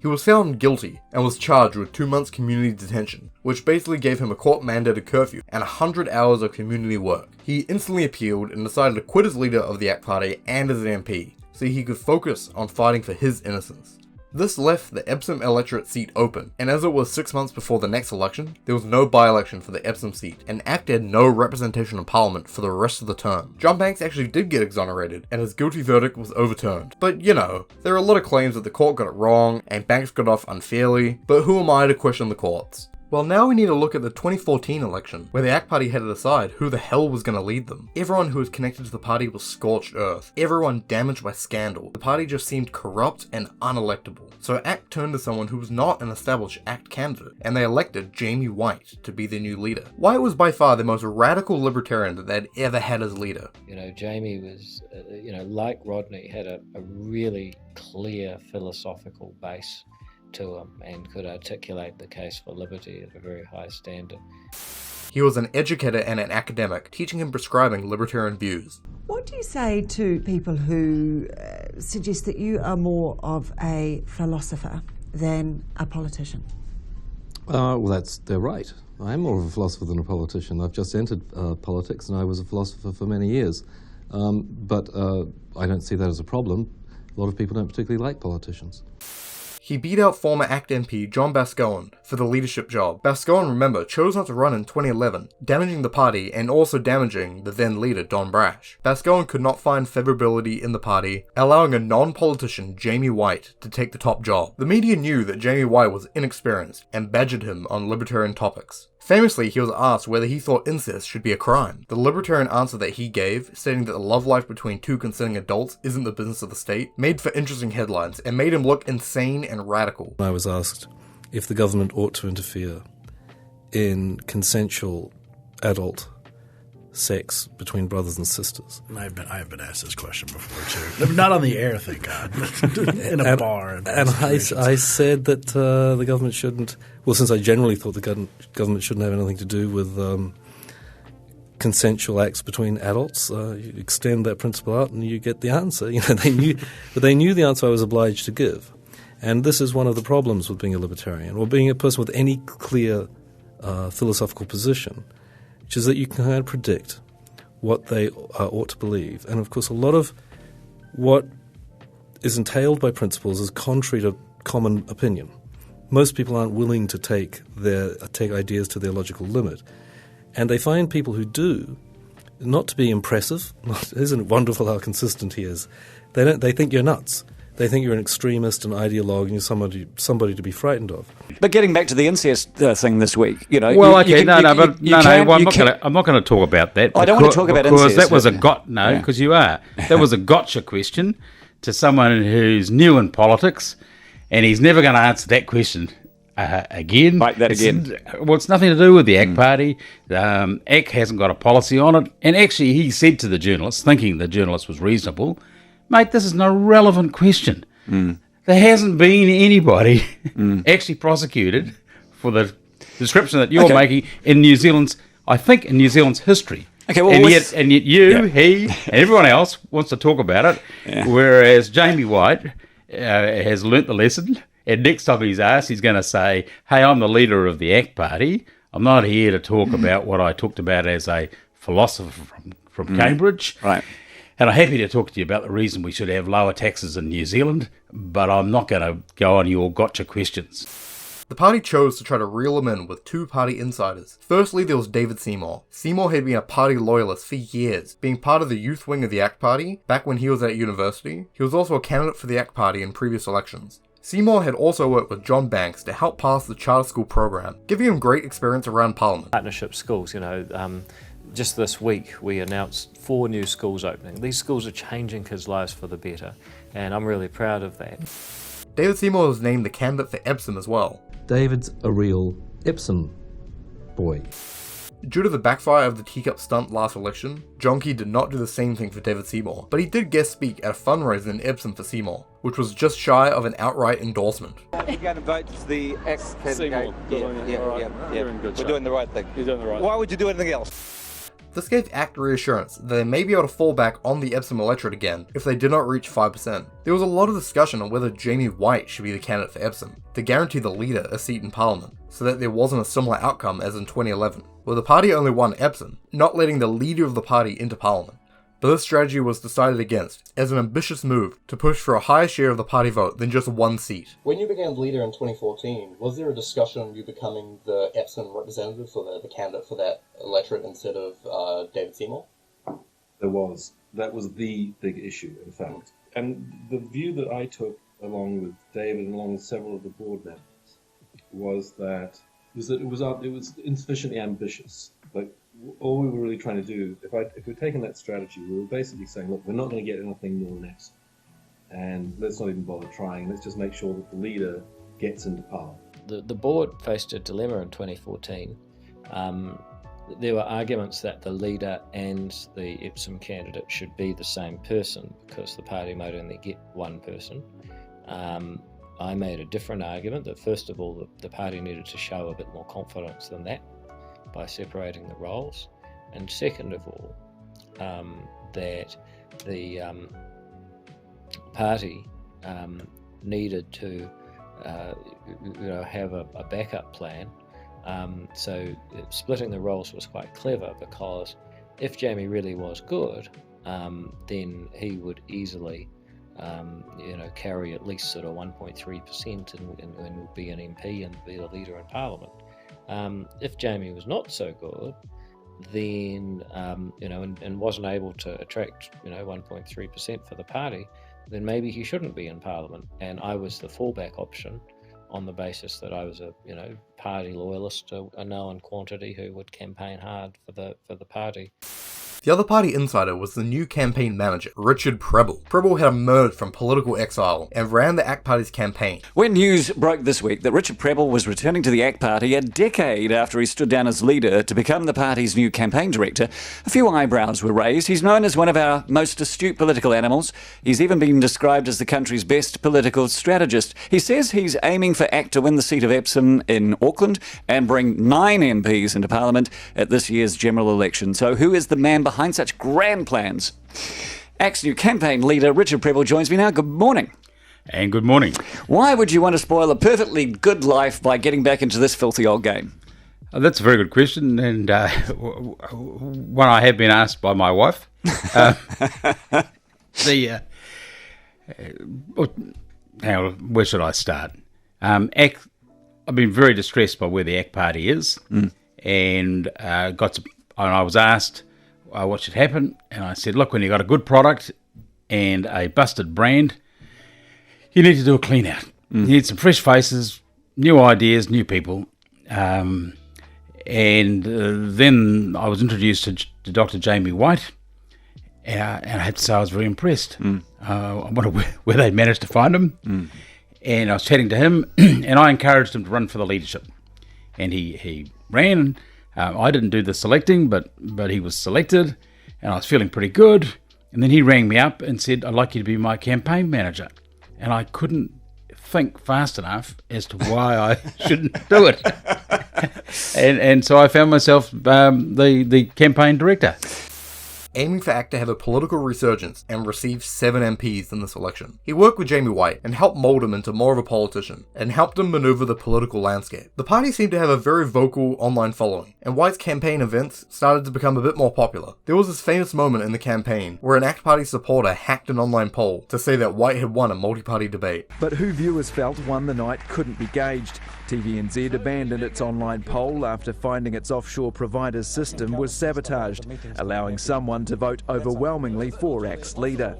He was found guilty and was charged with 2 months community detention, which basically gave him a court-mandated curfew and 100 hours of community work. He instantly appealed and decided to quit as leader of the ACT Party and as an MP, so he could focus on fighting for his innocence. This left the Epsom Electorate seat open, and as it was 6 months before the next election, there was no by-election for the Epsom seat, and ACT had no representation in Parliament for the rest of the term. John Banks actually did get exonerated, and his guilty verdict was overturned. But you know, there are a lot of claims that the court got it wrong, and Banks got off unfairly, but who am I to question the courts? Well, now we need to look at the 2014 election, where the ACT Party had to decide who the hell was going to lead them. Everyone who was connected to the party was scorched earth. Everyone damaged by scandal. The party just seemed corrupt and unelectable. So ACT turned to someone who was not an established ACT candidate, and they elected Jamie Whyte to be their new leader. Whyte was by far the most radical libertarian that they'd ever had as leader. You know, Jamie was, like Rodney, had a really clear philosophical base to him and could articulate the case for liberty at a very high standard. He was an educator and an academic, teaching and prescribing libertarian views. What do you say to people who suggest that you are more of a philosopher than a politician? Well, they're right. I am more of a philosopher than a politician. I've just entered politics and I was a philosopher for many years. But I don't see that as a problem. A lot of people don't particularly like politicians. He beat out former ACT MP John Bascoen for the leadership job. Bascoen, remember, chose not to run in 2011, damaging the party and also damaging the then leader Don Brash. Bascoen could not find favourability in the party, allowing a non-politician, Jamie Whyte, to take the top job. The media knew that Jamie Whyte was inexperienced and badgered him on libertarian topics. Famously, he was asked whether he thought incest should be a crime. The libertarian answer that he gave, stating that the love life between two consenting adults isn't the business of the state, made for interesting headlines and made him look insane and radical. I was asked if the government ought to interfere in consensual adult sex between brothers and sisters. I have been asked this question before too. Not on the air, thank God, but in a bar. And I said that the government shouldn't. Well, since I generally thought the government shouldn't have anything to do with consensual acts between adults, you extend that principle out and you get the answer. You know, they knew the answer I was obliged to give, and this is one of the problems with being a libertarian or being a person with any clear philosophical position, which is that you can kind of predict what they ought to believe. And of course, a lot of what is entailed by principles is contrary to common opinion. Most people aren't willing to take ideas to their logical limit. And they find people who do not to be impressive. Isn't it wonderful how consistent he is? They think you're nuts. They think you're an extremist, an ideologue, and you're somebody to be frightened of. But getting back to the incest thing this week, you know. Well, I'm not going to talk about that. I don't want to talk about incest. Because that was because you are. That was a gotcha question to someone who's new in politics, and he's never going to answer that question again. Like that again. Well, it's nothing to do with the ACT Party. ACT hasn't got a policy on it. And actually, he said to the journalist, thinking the journalist was reasonable, mate, this is an irrelevant question. There hasn't been anybody actually prosecuted for the description that you're making in New Zealand's, I think, in New Zealand's history. Okay, well, and yet you, he, and everyone else wants to talk about it, whereas Jamie Whyte has learnt the lesson, and next time he's asked, he's going to say, hey, I'm the leader of the ACT Party. I'm not here to talk about what I talked about as a philosopher from Cambridge. Right. And I'm happy to talk to you about the reason we should have lower taxes in New Zealand, but I'm not going to go on your gotcha questions. The party chose to try to reel him in with two party insiders. Firstly, there was David Seymour. Seymour had been a party loyalist for years, being part of the youth wing of the ACT Party back when he was at university. He was also a candidate for the ACT Party in previous elections. Seymour had also worked with John Banks to help pass the charter school program, giving him great experience around Parliament. Partnership schools, you know, just this week we announced 4 new schools opening. These schools are changing kids' lives for the better, and I'm really proud of that. David Seymour was named the candidate for Epsom as well. David's a real Epsom boy. Due to the backfire of the teacup stunt last election, John Key did not do the same thing for David Seymour, but he did guest speak at a fundraiser in Epsom for Seymour, which was just shy of an outright endorsement. You're going to vote for the ex-candidate. We're doing the right thing. You're doing the right Why would you do anything else? This gave ACT reassurance that they may be able to fall back on the Epsom Electorate again if they did not reach 5%. There was a lot of discussion on whether Jamie Whyte should be the candidate for Epsom, to guarantee the leader a seat in Parliament, so that there wasn't a similar outcome as in 2011, where the party only won Epsom, not letting the leader of the party into Parliament. But this strategy was decided against as an ambitious move to push for a higher share of the party vote than just one seat. When you became leader in 2014, was there a discussion on you becoming the Epsom representative or the candidate for that electorate instead of David Seymour? There was. That was the big issue, in fact. And the view that I took, along with David and along with several of the board members, was that it was insufficiently ambitious. Like, all we were really trying to do, if we're taking that strategy, we were basically saying, look, we're not going to get anything more next, and let's not even bother trying. Let's just make sure that the leader gets into Parliament. The board faced a dilemma in 2014. There were arguments that the leader and the Epsom candidate should be the same person because the party might only get one person. I made a different argument that first of all the party needed to show a bit more confidence than that by separating the roles, and second of all that the party needed to have a backup plan. So splitting the roles was quite clever, because if Jamie really was good, then he would easily carry at least sort of 1.3% and would be an MP and be the leader in Parliament. If Jamie was not so good, then and wasn't able to attract 1.3% for the party, then maybe he shouldn't be in Parliament. And I was the fallback option on the basis that I was a party loyalist, a known quantity who would campaign hard for the party. The other party insider was the new campaign manager, Richard Prebble. Prebble had emerged from political exile and ran the ACT Party's campaign. When news broke this week that Richard Prebble was returning to the ACT Party a decade after he stood down as leader to become the party's new campaign director, a few eyebrows were raised. He's known as one of our most astute political animals. He's even been described as the country's best political strategist. He says he's aiming for ACT to win the seat of Epsom in Auckland and bring 9 MPs into Parliament at this year's general election. So who is the man behind such grand plans? ACT's new campaign leader, Richard Prebble, joins me now. Good morning. And good morning. Why would you want to spoil a perfectly good life by getting back into this filthy old game? That's a very good question, and one I have been asked by my wife. Where should I start? ACT, I've been very distressed by where the ACT Party is, and I was asked what should happen, and I said, look, when you've got a good product and a busted brand, you need to do a clean out. You need some fresh faces, new ideas, new people. And then I was introduced to Dr. Jamie Whyte, and I have to say I was very impressed. I wonder where they managed to find him. And I was chatting to him, and I encouraged him to run for the leadership. And he ran. I didn't do the selecting, but he was selected, and I was feeling pretty good. And then he rang me up and said, I'd like you to be my campaign manager. And I couldn't think fast enough as to why I shouldn't do it. and so I found myself the campaign director. Aiming for ACT to have a political resurgence and receive 7 MPs in this election. He worked with Jamie Whyte and helped mould him into more of a politician, and helped him maneuver the political landscape. The party seemed to have a very vocal online following, and Whyte's campaign events started to become a bit more popular. There was this famous moment in the campaign where an ACT Party supporter hacked an online poll to say that Whyte had won a multi-party debate. But who viewers felt won the night couldn't be gauged. TVNZ abandoned its online poll after finding its offshore provider's system was sabotaged, allowing someone to vote overwhelmingly for ACT's leader.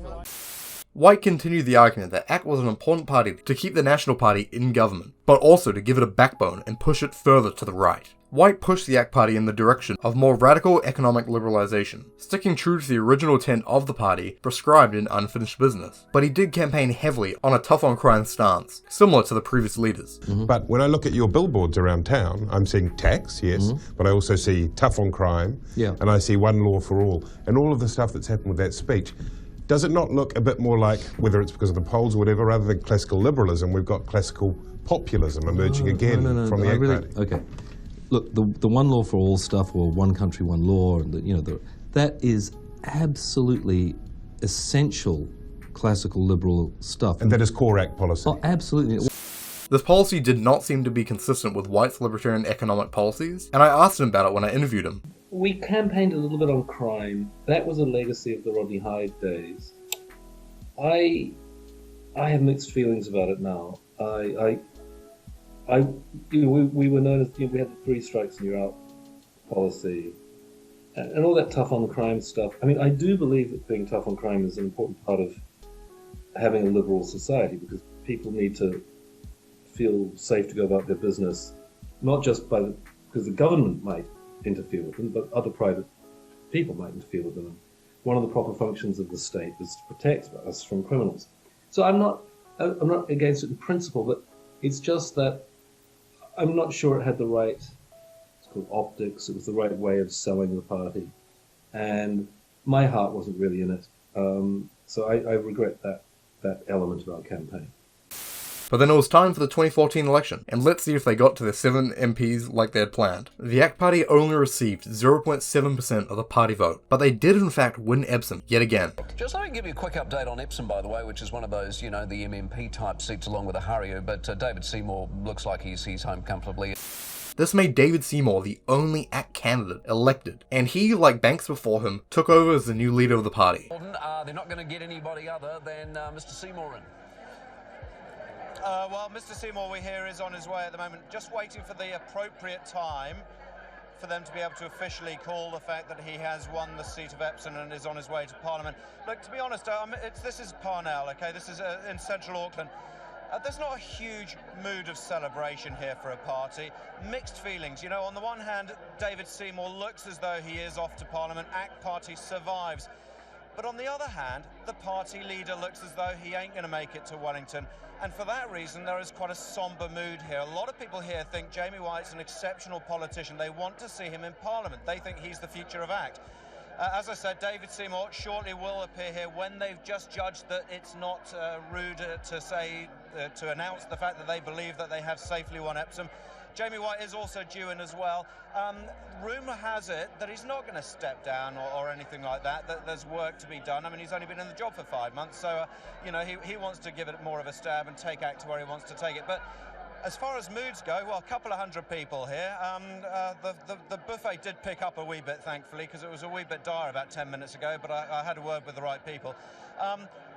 Whyte continued the argument that ACT was an important party to keep the National Party in government, but also to give it a backbone and push it further to the right. Whyte pushed the ACT Party in the direction of more radical economic liberalisation, sticking true to the original intent of the party prescribed in Unfinished Business. But he did campaign heavily on a tough-on-crime stance, similar to the previous leaders. But when I look at your billboards around town, I'm seeing tax, yes, but I also see tough on crime, and I see one law for all, and all of the stuff that's happened with that speech. Does it not look a bit more like, whether it's because of the polls or whatever, rather than classical liberalism, we've got classical populism emerging again from the ACT Party? Okay. Look, the one law for all stuff, or one country, one law, and that is absolutely essential classical liberal stuff. And that is core ACT policy? Oh, absolutely. This policy did not seem to be consistent with Whyte's libertarian economic policies, and I asked him about it when I interviewed him. We campaigned a little bit on crime. That was a legacy of the Rodney Hyde days. I have mixed feelings about it now. We were known as, we had the 3 strikes and you're out policy, and all that tough on crime stuff. I mean, I do believe that being tough on crime is an important part of having a liberal society, because people need to feel safe to go about their business, not just because the government might interfere with them, but other private people might interfere with them. One of the proper functions of the state is to protect us from criminals. So I'm not against it in principle, but it's just that I'm not sure it had the right, it's called optics, it was the right way of selling the party. And my heart wasn't really in it. So I regret that element of our campaign. But then it was time for the 2014 election, and let's see if they got to their 7 MPs like they had planned. The ACT Party only received 0.7% of the party vote, but they did in fact win Epsom yet again. Just let me give you a quick update on Epsom, by the way, which is one of those, the MMP type seats along with a Hario, but David Seymour looks like he's home comfortably. This made David Seymour the only ACT candidate elected, and he, like Banks before him, took over as the new leader of the party. They're not going to get anybody other than Mr. Seymour in. Well, Mr. Seymour, we hear, is on his way at the moment, just waiting for the appropriate time for them to be able to officially call the fact that he has won the seat of Epsom and is on his way to Parliament. Look, to be honest, this is Parnell, okay? This is in central Auckland. There's not a huge mood of celebration here for a party. Mixed feelings. On the one hand, David Seymour looks as though he is off to Parliament. ACT Party survives. But on the other hand, the party leader looks as though he ain't going to make it to Wellington. And for that reason, there is quite a sombre mood here. A lot of people here think Jamie Whyte's an exceptional politician. They want to see him in Parliament. They think he's the future of ACT. As I said, David Seymour shortly will appear here when they've just judged that it's not rude to announce the fact that they believe that they have safely won Epsom. Jamie Whyte is also due in as well. Rumour has it that he's not going to step down or anything like that, that there's work to be done. I mean, he's only been in the job for 5 months, so, he wants to give it more of a stab and take ACT to where he wants to take it. But as far as moods go, well, a couple of hundred people here. The buffet did pick up a wee bit, thankfully, because it was a wee bit dire about 10 minutes ago, but I had a word with the right people.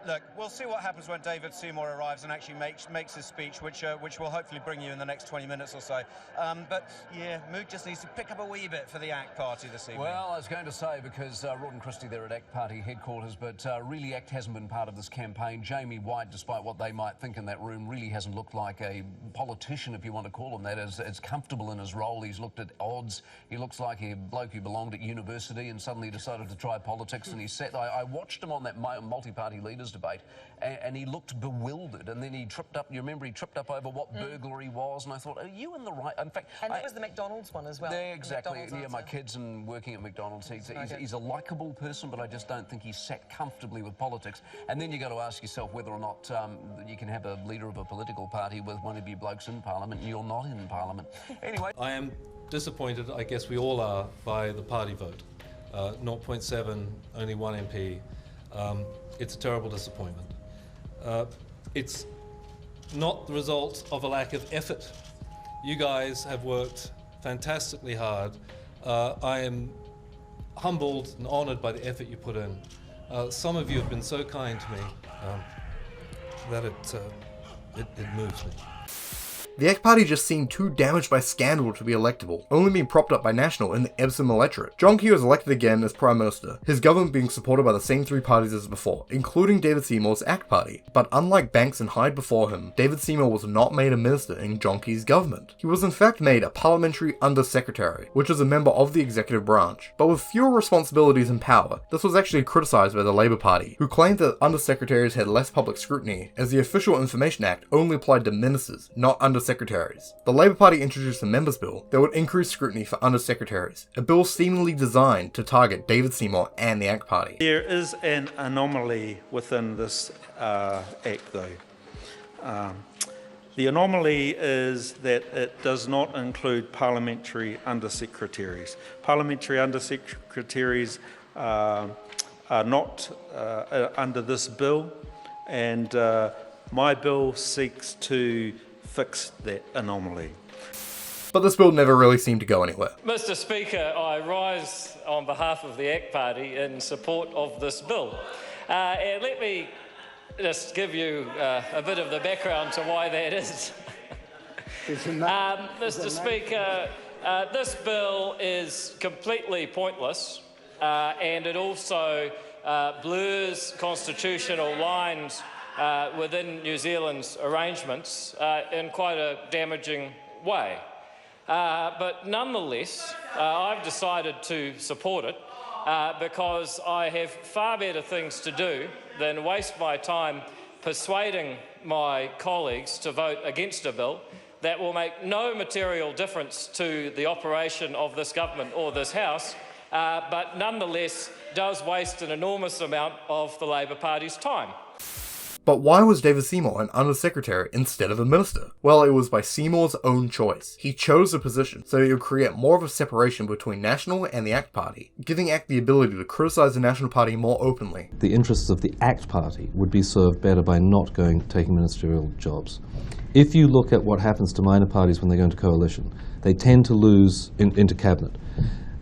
Look, we'll see what happens when David Seymour arrives and actually makes his speech, which will hopefully bring you in the next 20 minutes or so. But yeah, mood just needs to pick up a wee bit for the ACT Party this evening. Well, I was going to say, because Rawdon Christie there at ACT Party headquarters, but really ACT hasn't been part of this campaign. Jamie Whyte, despite what they might think in that room, really hasn't looked like a politician, if you want to call him that, as comfortable in his role. He's looked at odds. He looks like a bloke who belonged at university and suddenly decided to try politics, and I watched him on that multi-party leaders debate, and he looked bewildered, and then he tripped up. You remember he tripped up over what burglary was, and I thought, are you in the right? In fact, and that was the McDonald's one as well. Yeah, exactly. Yeah, my kids and working at McDonald's. He's a likeable person, but I just don't think he's sat comfortably with politics. And then you got to ask yourself whether or not you can have a leader of a political party with one of you blokes in Parliament, and you're not in Parliament. Anyway, I am disappointed. I guess we all are by the party vote. 0.7, only 1 MP. It's a terrible disappointment. It's not the result of a lack of effort. You guys have worked fantastically hard. I am humbled and honoured by the effort you put in. Some of you have been so kind to me that it moves me. The ACT Party just seemed too damaged by scandal to be electable, only being propped up by National in the Epsom Electorate. John Key was elected again as Prime Minister, his government being supported by the same three parties as before, including David Seymour's ACT Party. But unlike Banks and Hyde before him, David Seymour was not made a minister in John Key's government. He was in fact made a parliamentary undersecretary, which is a member of the executive branch, but with fewer responsibilities and power. This was actually criticised by the Labour Party, who claimed that undersecretaries had less public scrutiny, as the Official Information Act only applied to ministers, not undersecretaries. The Labour Party introduced a members' bill that would increase scrutiny for undersecretaries, a bill seemingly designed to target David Seymour and the ACT Party. There is an anomaly within this Act though. The anomaly is that it does not include parliamentary undersecretaries. Parliamentary undersecretaries are not under this bill, and my bill seeks to fix that anomaly. But this bill never really seemed to go anywhere. Mr. Speaker, I rise on behalf of the ACT Party in support of this bill. And let me just give you a bit of the background to why that is. Mr. Speaker, this bill is completely pointless, and it also blurs constitutional lines within New Zealand's arrangements in quite a damaging way. But nonetheless, I've decided to support it because I have far better things to do than waste my time persuading my colleagues to vote against a bill that will make no material difference to the operation of this government or this House, but nonetheless does waste an enormous amount of the Labour Party's time. But why was David Seymour an undersecretary instead of a minister? Well, it was by Seymour's own choice. He chose the position so it would create more of a separation between National and the ACT Party, giving ACT the ability to criticise the National Party more openly. The interests of the ACT Party would be served better by not taking ministerial jobs. If you look at what happens to minor parties when they go into coalition, they tend to lose into cabinet.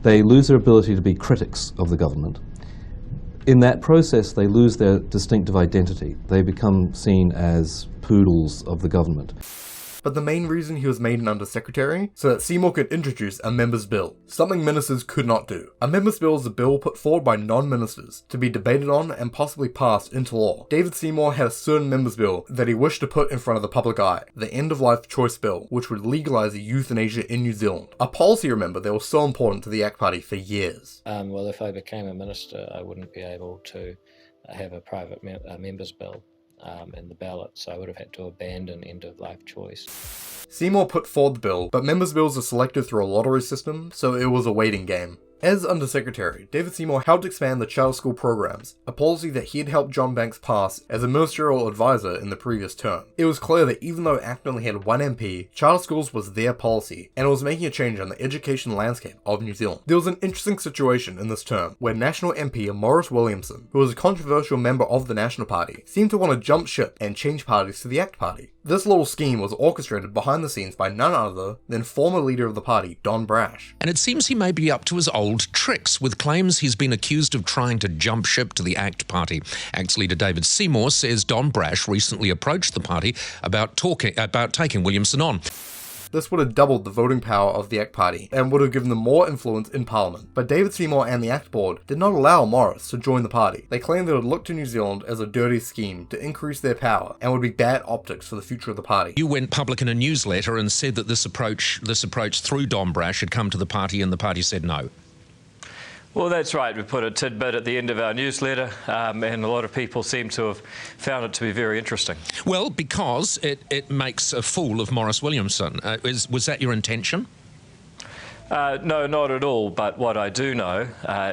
They lose their ability to be critics of the government. In that process, they lose their distinctive identity. They become seen as poodles of the government. But the main reason he was made an undersecretary, so that Seymour could introduce a members' bill, something ministers could not do. A members' bill is a bill put forward by non-ministers, to be debated on and possibly passed into law. David Seymour had a certain members' bill that he wished to put in front of the public eye, the End-of-Life Choice Bill, which would legalise euthanasia in New Zealand. A policy, remember, that was so important to the ACT Party for years. Well, if I became a minister, I wouldn't be able to have a private members' bill in the ballot, so I would have had to abandon end-of-life choice. Seymour put forward the bill, but members' bills are selected through a lottery system, so it was a waiting game. As Undersecretary, David Seymour helped expand the charter school programs, a policy that he had helped John Banks pass as a ministerial advisor in the previous term. It was clear that even though ACT only had one MP, charter schools was their policy, and it was making a change on the education landscape of New Zealand. There was an interesting situation in this term, where National MP Maurice Williamson, who was a controversial member of the National Party, seemed to want to jump ship and change parties to the ACT Party. This little scheme was orchestrated behind the scenes by none other than former leader of the party, Don Brash. And it seems he may be up to his old tricks, with claims he's been accused of trying to jump ship to the ACT Party. ACT's leader David Seymour says Don Brash recently approached the party about taking Williamson on. This would have doubled the voting power of the ACT Party and would have given them more influence in Parliament. But David Seymour and the ACT Board did not allow Morris to join the party. They claimed that it would look to New Zealand as a dirty scheme to increase their power and would be bad optics for the future of the party. You went public in a newsletter and said that this approach through Don Brash had come to the party, and the party said no. Well, that's right. We put a tidbit at the end of our newsletter, and a lot of people seem to have found it to be very interesting. Well, because it makes a fool of Maurice Williamson. Was that your intention? No, not at all. But what I do know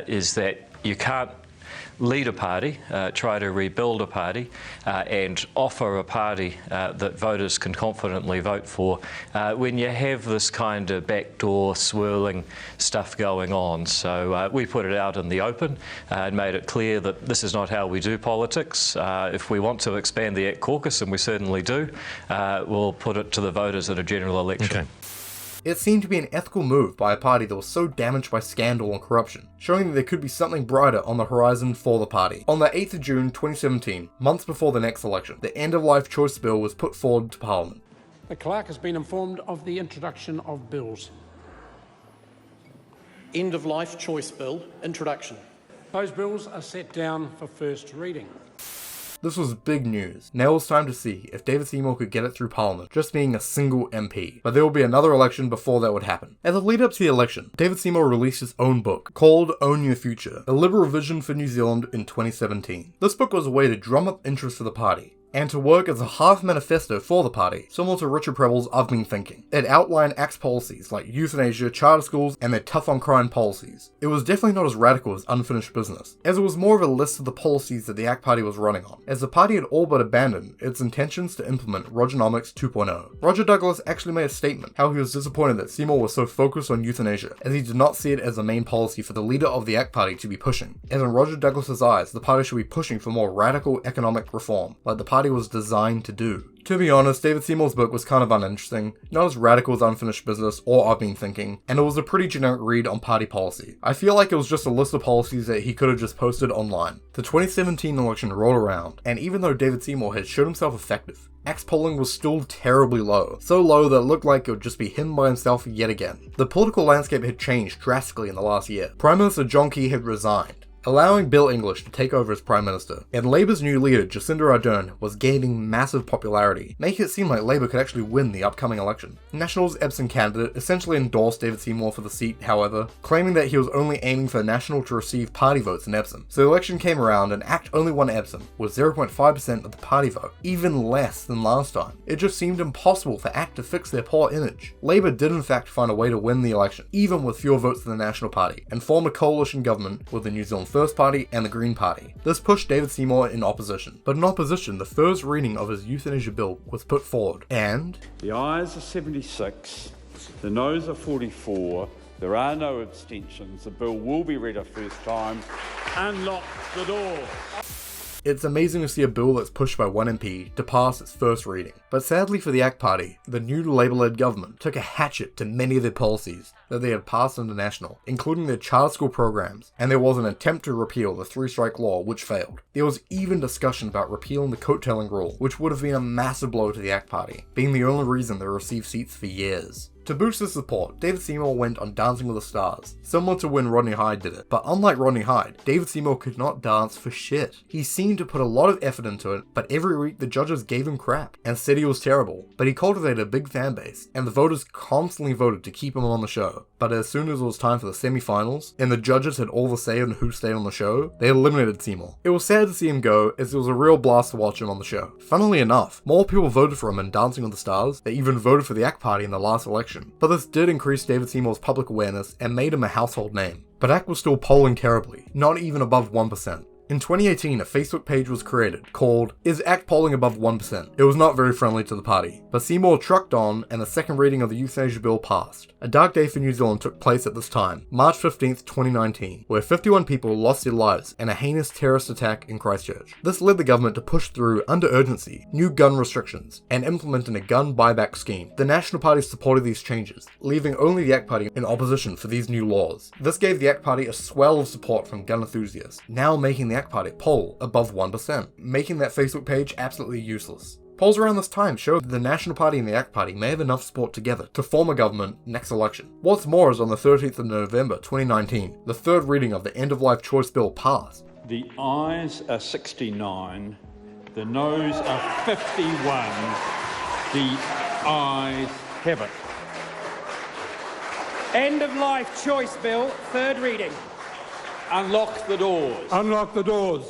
is that you can't lead a party, try to rebuild a party, and offer a party that voters can confidently vote for when you have this kind of backdoor swirling stuff going on. So we put it out in the open and made it clear that this is not how we do politics. If we want to expand the ACT caucus, and we certainly do, we'll put it to the voters at a general election. Okay. It seemed to be an ethical move by a party that was so damaged by scandal and corruption, showing that there could be something brighter on the horizon for the party. On the 8th of June 2017, months before the next election, the End-of-Life Choice Bill was put forward to Parliament. The clerk has been informed of the introduction of bills. End of Life Choice Bill, introduction. Those bills are set down for first reading. This was big news. Now it was time to see if David Seymour could get it through Parliament, just being a single MP. But there will be another election before that would happen. As a lead up to the election, David Seymour released his own book, called Own Your Future, a liberal vision for New Zealand in 2017. This book was a way to drum up interest for the party, and to work as a half manifesto for the party, similar to Richard Prebble's I've Been Thinking. It outlined ACT's policies like euthanasia, charter schools, and their tough on crime policies. It was definitely not as radical as Unfinished Business, as it was more of a list of the policies that the ACT party was running on, as the party had all but abandoned its intentions to implement Erogenomics 2.0. Roger Douglas actually made a statement how he was disappointed that Seymour was so focused on euthanasia, as he did not see it as the main policy for the leader of the ACT party to be pushing, as in Roger Douglas's eyes, the party should be pushing for more radical economic reform, like the party was designed to do. To be honest, David Seymour's book was kind of uninteresting, not as radical as Unfinished Business or I've Been Thinking, and it was a pretty generic read on party policy. I feel like it was just a list of policies that he could have just posted online. The 2017 election rolled around, and even though David Seymour had shown himself effective, ACT's polling was still terribly low, so low that it looked like it would just be him by himself yet again. The political landscape had changed drastically in the last year. Prime Minister John Key had resigned, allowing Bill English to take over as Prime Minister, and Labour's new leader, Jacinda Ardern, was gaining massive popularity, making it seem like Labour could actually win the upcoming election. National's Epsom candidate essentially endorsed David Seymour for the seat, however, claiming that he was only aiming for National to receive party votes in Epsom. So the election came around and ACT only won Epsom, with 0.5% of the party vote, even less than last time. It just seemed impossible for ACT to fix their poor image. Labour did in fact find a way to win the election, even with fewer votes than the National Party, and formed a coalition government with the New Zealand First Party and the Green Party. This pushed David Seymour in opposition, but in opposition, the first reading of his euthanasia bill was put forward, and the ayes are 76, the noes are 44, there are no abstentions, the bill will be read a first time. Unlock the door. It's amazing to see a bill that's pushed by one MP to pass its first reading. But sadly for the ACT party, the new Labour-led government took a hatchet to many of their policies that they had passed under National, including their charter school programs, and there was an attempt to repeal the three-strike law, which failed. There was even discussion about repealing the Coattailing Rule, which would have been a massive blow to the ACT party, being the only reason they received seats for years. To boost his support, David Seymour went on Dancing with the Stars, similar to when Rodney Hyde did it. But unlike Rodney Hyde, David Seymour could not dance for shit. He seemed to put a lot of effort into it, but every week the judges gave him crap and said he was terrible. But he cultivated a big fan base, and the voters constantly voted to keep him on the show. But as soon as it was time for the semi-finals, and the judges had all the say on who stayed on the show, they eliminated Seymour. It was sad to see him go, as it was a real blast to watch him on the show. Funnily enough, more people voted for him in Dancing with the Stars than even voted for the ACT party in the last election. But this did increase David Seymour's public awareness and made him a household name. But ACT was still polling terribly, not even above 1%. In 2018, a Facebook page was created called Is ACT Polling Above 1%? It was not very friendly to the party, but Seymour trucked on and the second reading of the euthanasia bill passed. A dark day for New Zealand took place at this time, March 15th, 2019, where 51 people lost their lives in a heinous terrorist attack in Christchurch. This led the government to push through, under urgency, new gun restrictions and implementing a gun buyback scheme. The National Party supported these changes, leaving only the ACT Party in opposition for these new laws. This gave the ACT Party a swell of support from gun enthusiasts, now making the ACT Party poll above 1%, making that Facebook page absolutely useless. Polls around this time showed that the National Party and the ACT Party may have enough support together to form a government next election. What's more is on the 13th of November 2019, the third reading of the End-of-Life Choice Bill passed. The ayes are 69, the noes are 51, the ayes have it. End-of-Life Choice Bill, third reading. Unlock the doors. Unlock the doors.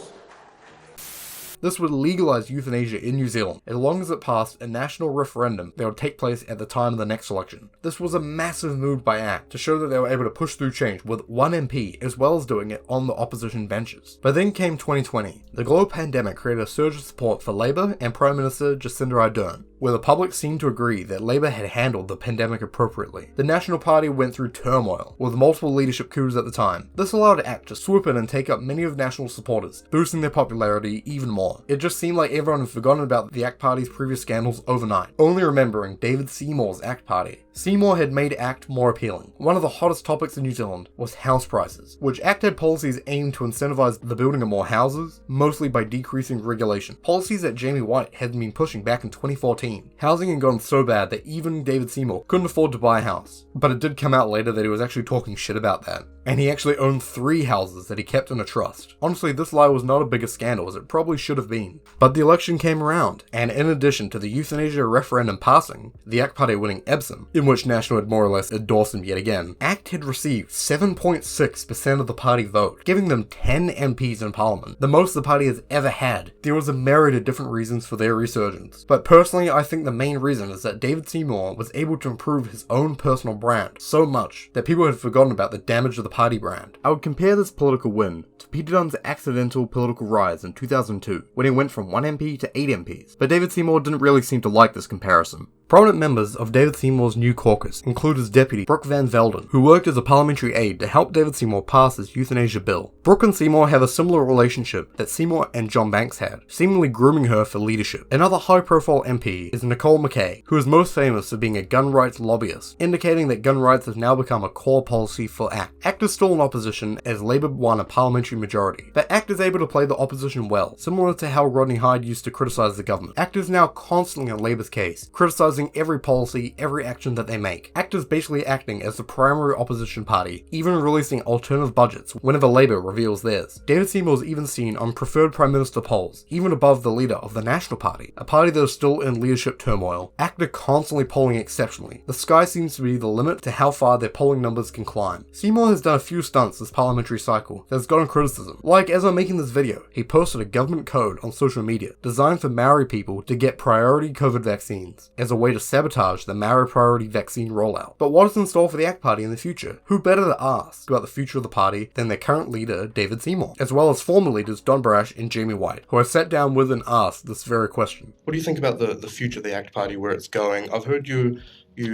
This would legalise euthanasia in New Zealand, as long as it passed a national referendum that would take place at the time of the next election. This was a massive move by ACT to show that they were able to push through change with one MP, as well as doing it on the opposition benches. But then came 2020. The global pandemic created a surge of support for Labour and Prime Minister Jacinda Ardern, where the public seemed to agree that Labour had handled the pandemic appropriately. The National Party went through turmoil, with multiple leadership coups at the time. This allowed ACT to swoop in and take up many of National's supporters, boosting their popularity even more. It just seemed like everyone had forgotten about the ACT Party's previous scandals overnight, only remembering David Seymour's ACT Party. Seymour had made ACT more appealing. One of the hottest topics in New Zealand was house prices, which ACT had policies aimed to incentivise the building of more houses, mostly by decreasing regulation. Policies that Jamie Whyte had been pushing back in 2014. Housing had gone so bad that even David Seymour couldn't afford to buy a house. But it did come out later that he was actually talking shit about that. And he actually owned 3 houses that he kept in a trust. Honestly, this lie was not a big a scandal as it probably should have been. But the election came around, and in addition to the euthanasia referendum passing, the ACT Party winning Epsom, in which National had more or less endorsed him yet again, ACT had received 7.6% of the party vote, giving them 10 MPs in Parliament, the most the party has ever had. There was a myriad of different reasons for their resurgence, but personally I think the main reason is that David Seymour was able to improve his own personal brand so much that people had forgotten about the damage of the party brand. I would compare this political win to Peter Dunne's accidental political rise in 2002, when he went from 1 MP to 8 MPs, but David Seymour didn't really seem to like this comparison. Prominent members of David Seymour's new caucus include his deputy, Brooke Van Velden, who worked as a parliamentary aide to help David Seymour pass his euthanasia bill. Brooke and Seymour have a similar relationship that Seymour and John Banks had, seemingly grooming her for leadership. Another high-profile MP is Nicole Mackay, who is most famous for being a gun rights lobbyist, indicating that gun rights have now become a core policy for ACT. ACT is still in opposition as Labour won a parliamentary majority, but ACT is able to play the opposition well, similar to how Rodney Hyde used to criticise the government. ACT is now constantly in Labour's case, criticising every policy, every action that they make. ACT is basically acting as the primary opposition party, even releasing alternative budgets whenever Labour reveals theirs. David Seymour is even seen on preferred Prime Minister polls, even above the leader of the National Party, a party that is still in leadership turmoil. ACT are constantly polling exceptionally. The sky seems to be the limit to how far their polling numbers can climb. Seymour has done a few stunts this parliamentary cycle that has gotten criticism. Like, as I'm making this video, he posted a government code on social media designed for Maori people to get priority COVID vaccines as a way to sabotage the Maori priority vaccine rollout. But what is in store for the ACT Party in the future? Who better to ask about the future of the party than their current leader, David Seymour, as well as former leaders Don Brash and Jamie Whyte, who I sat down with and asked this very question. What do you think about the future of the ACT Party, where it's going? I've heard you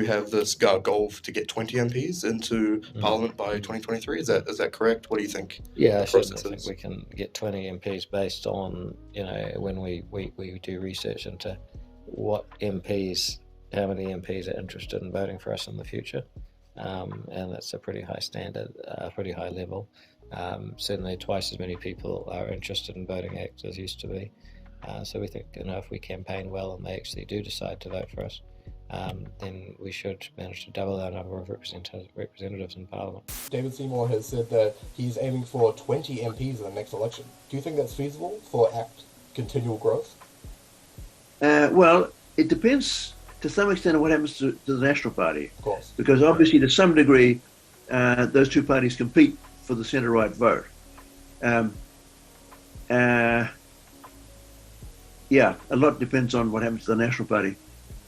have this goal to get 20 MPs into Parliament by 2023. Is that correct? What do you think? Yeah, I certainly think we can get 20 MPs based on, when we do research into what MPs, how many MPs are interested in voting for us in the future. And that's a pretty high standard, pretty high level. Certainly twice as many people are interested in voting ACT as used to be. So we think, if we campaign well and they actually do decide to vote for us, then we should manage to double our number of representatives in Parliament. David Seymour has said that he's aiming for 20 MPs in the next election. Do you think that's feasible for ACT continual growth? Well, it depends to some extent on what happens to the National Party. Of course. Because obviously, to some degree, those two parties compete for the centre-right vote. Yeah, a lot depends on what happens to the National Party.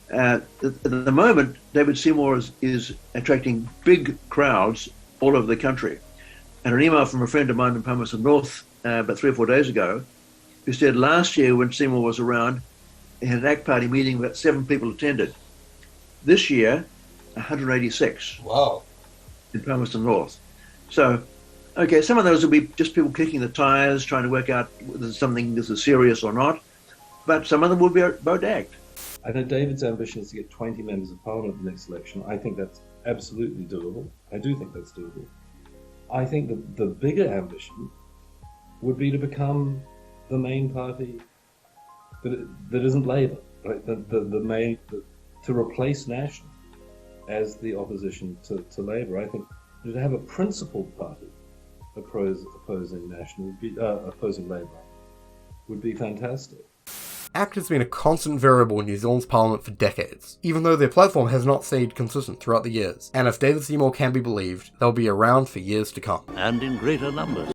At the moment, David Seymour is attracting big crowds all over the country. And an email from a friend of mine in Palmerston North about 3 or 4 days ago, who said last year when Seymour was around, he had an ACT Party meeting, about 7 people attended. This year, 186. Wow. In Palmerston North. So, okay, some of those will be just people kicking the tires, trying to work out whether something this is serious or not. But some of them will be vote ACT. I know David's ambition is to get 20 members of Parliament in the next election. I think that's absolutely doable. I do think that's doable. I think the bigger ambition would be to become the main party that isn't Labour, right? To replace National as the opposition to Labour. I think to have a principled party opposing National, opposing Labour, would be fantastic. ACT has been a constant variable in New Zealand's parliament for decades, even though their platform has not stayed consistent throughout the years, and if David Seymour can be believed, they'll be around for years to come. And in greater numbers.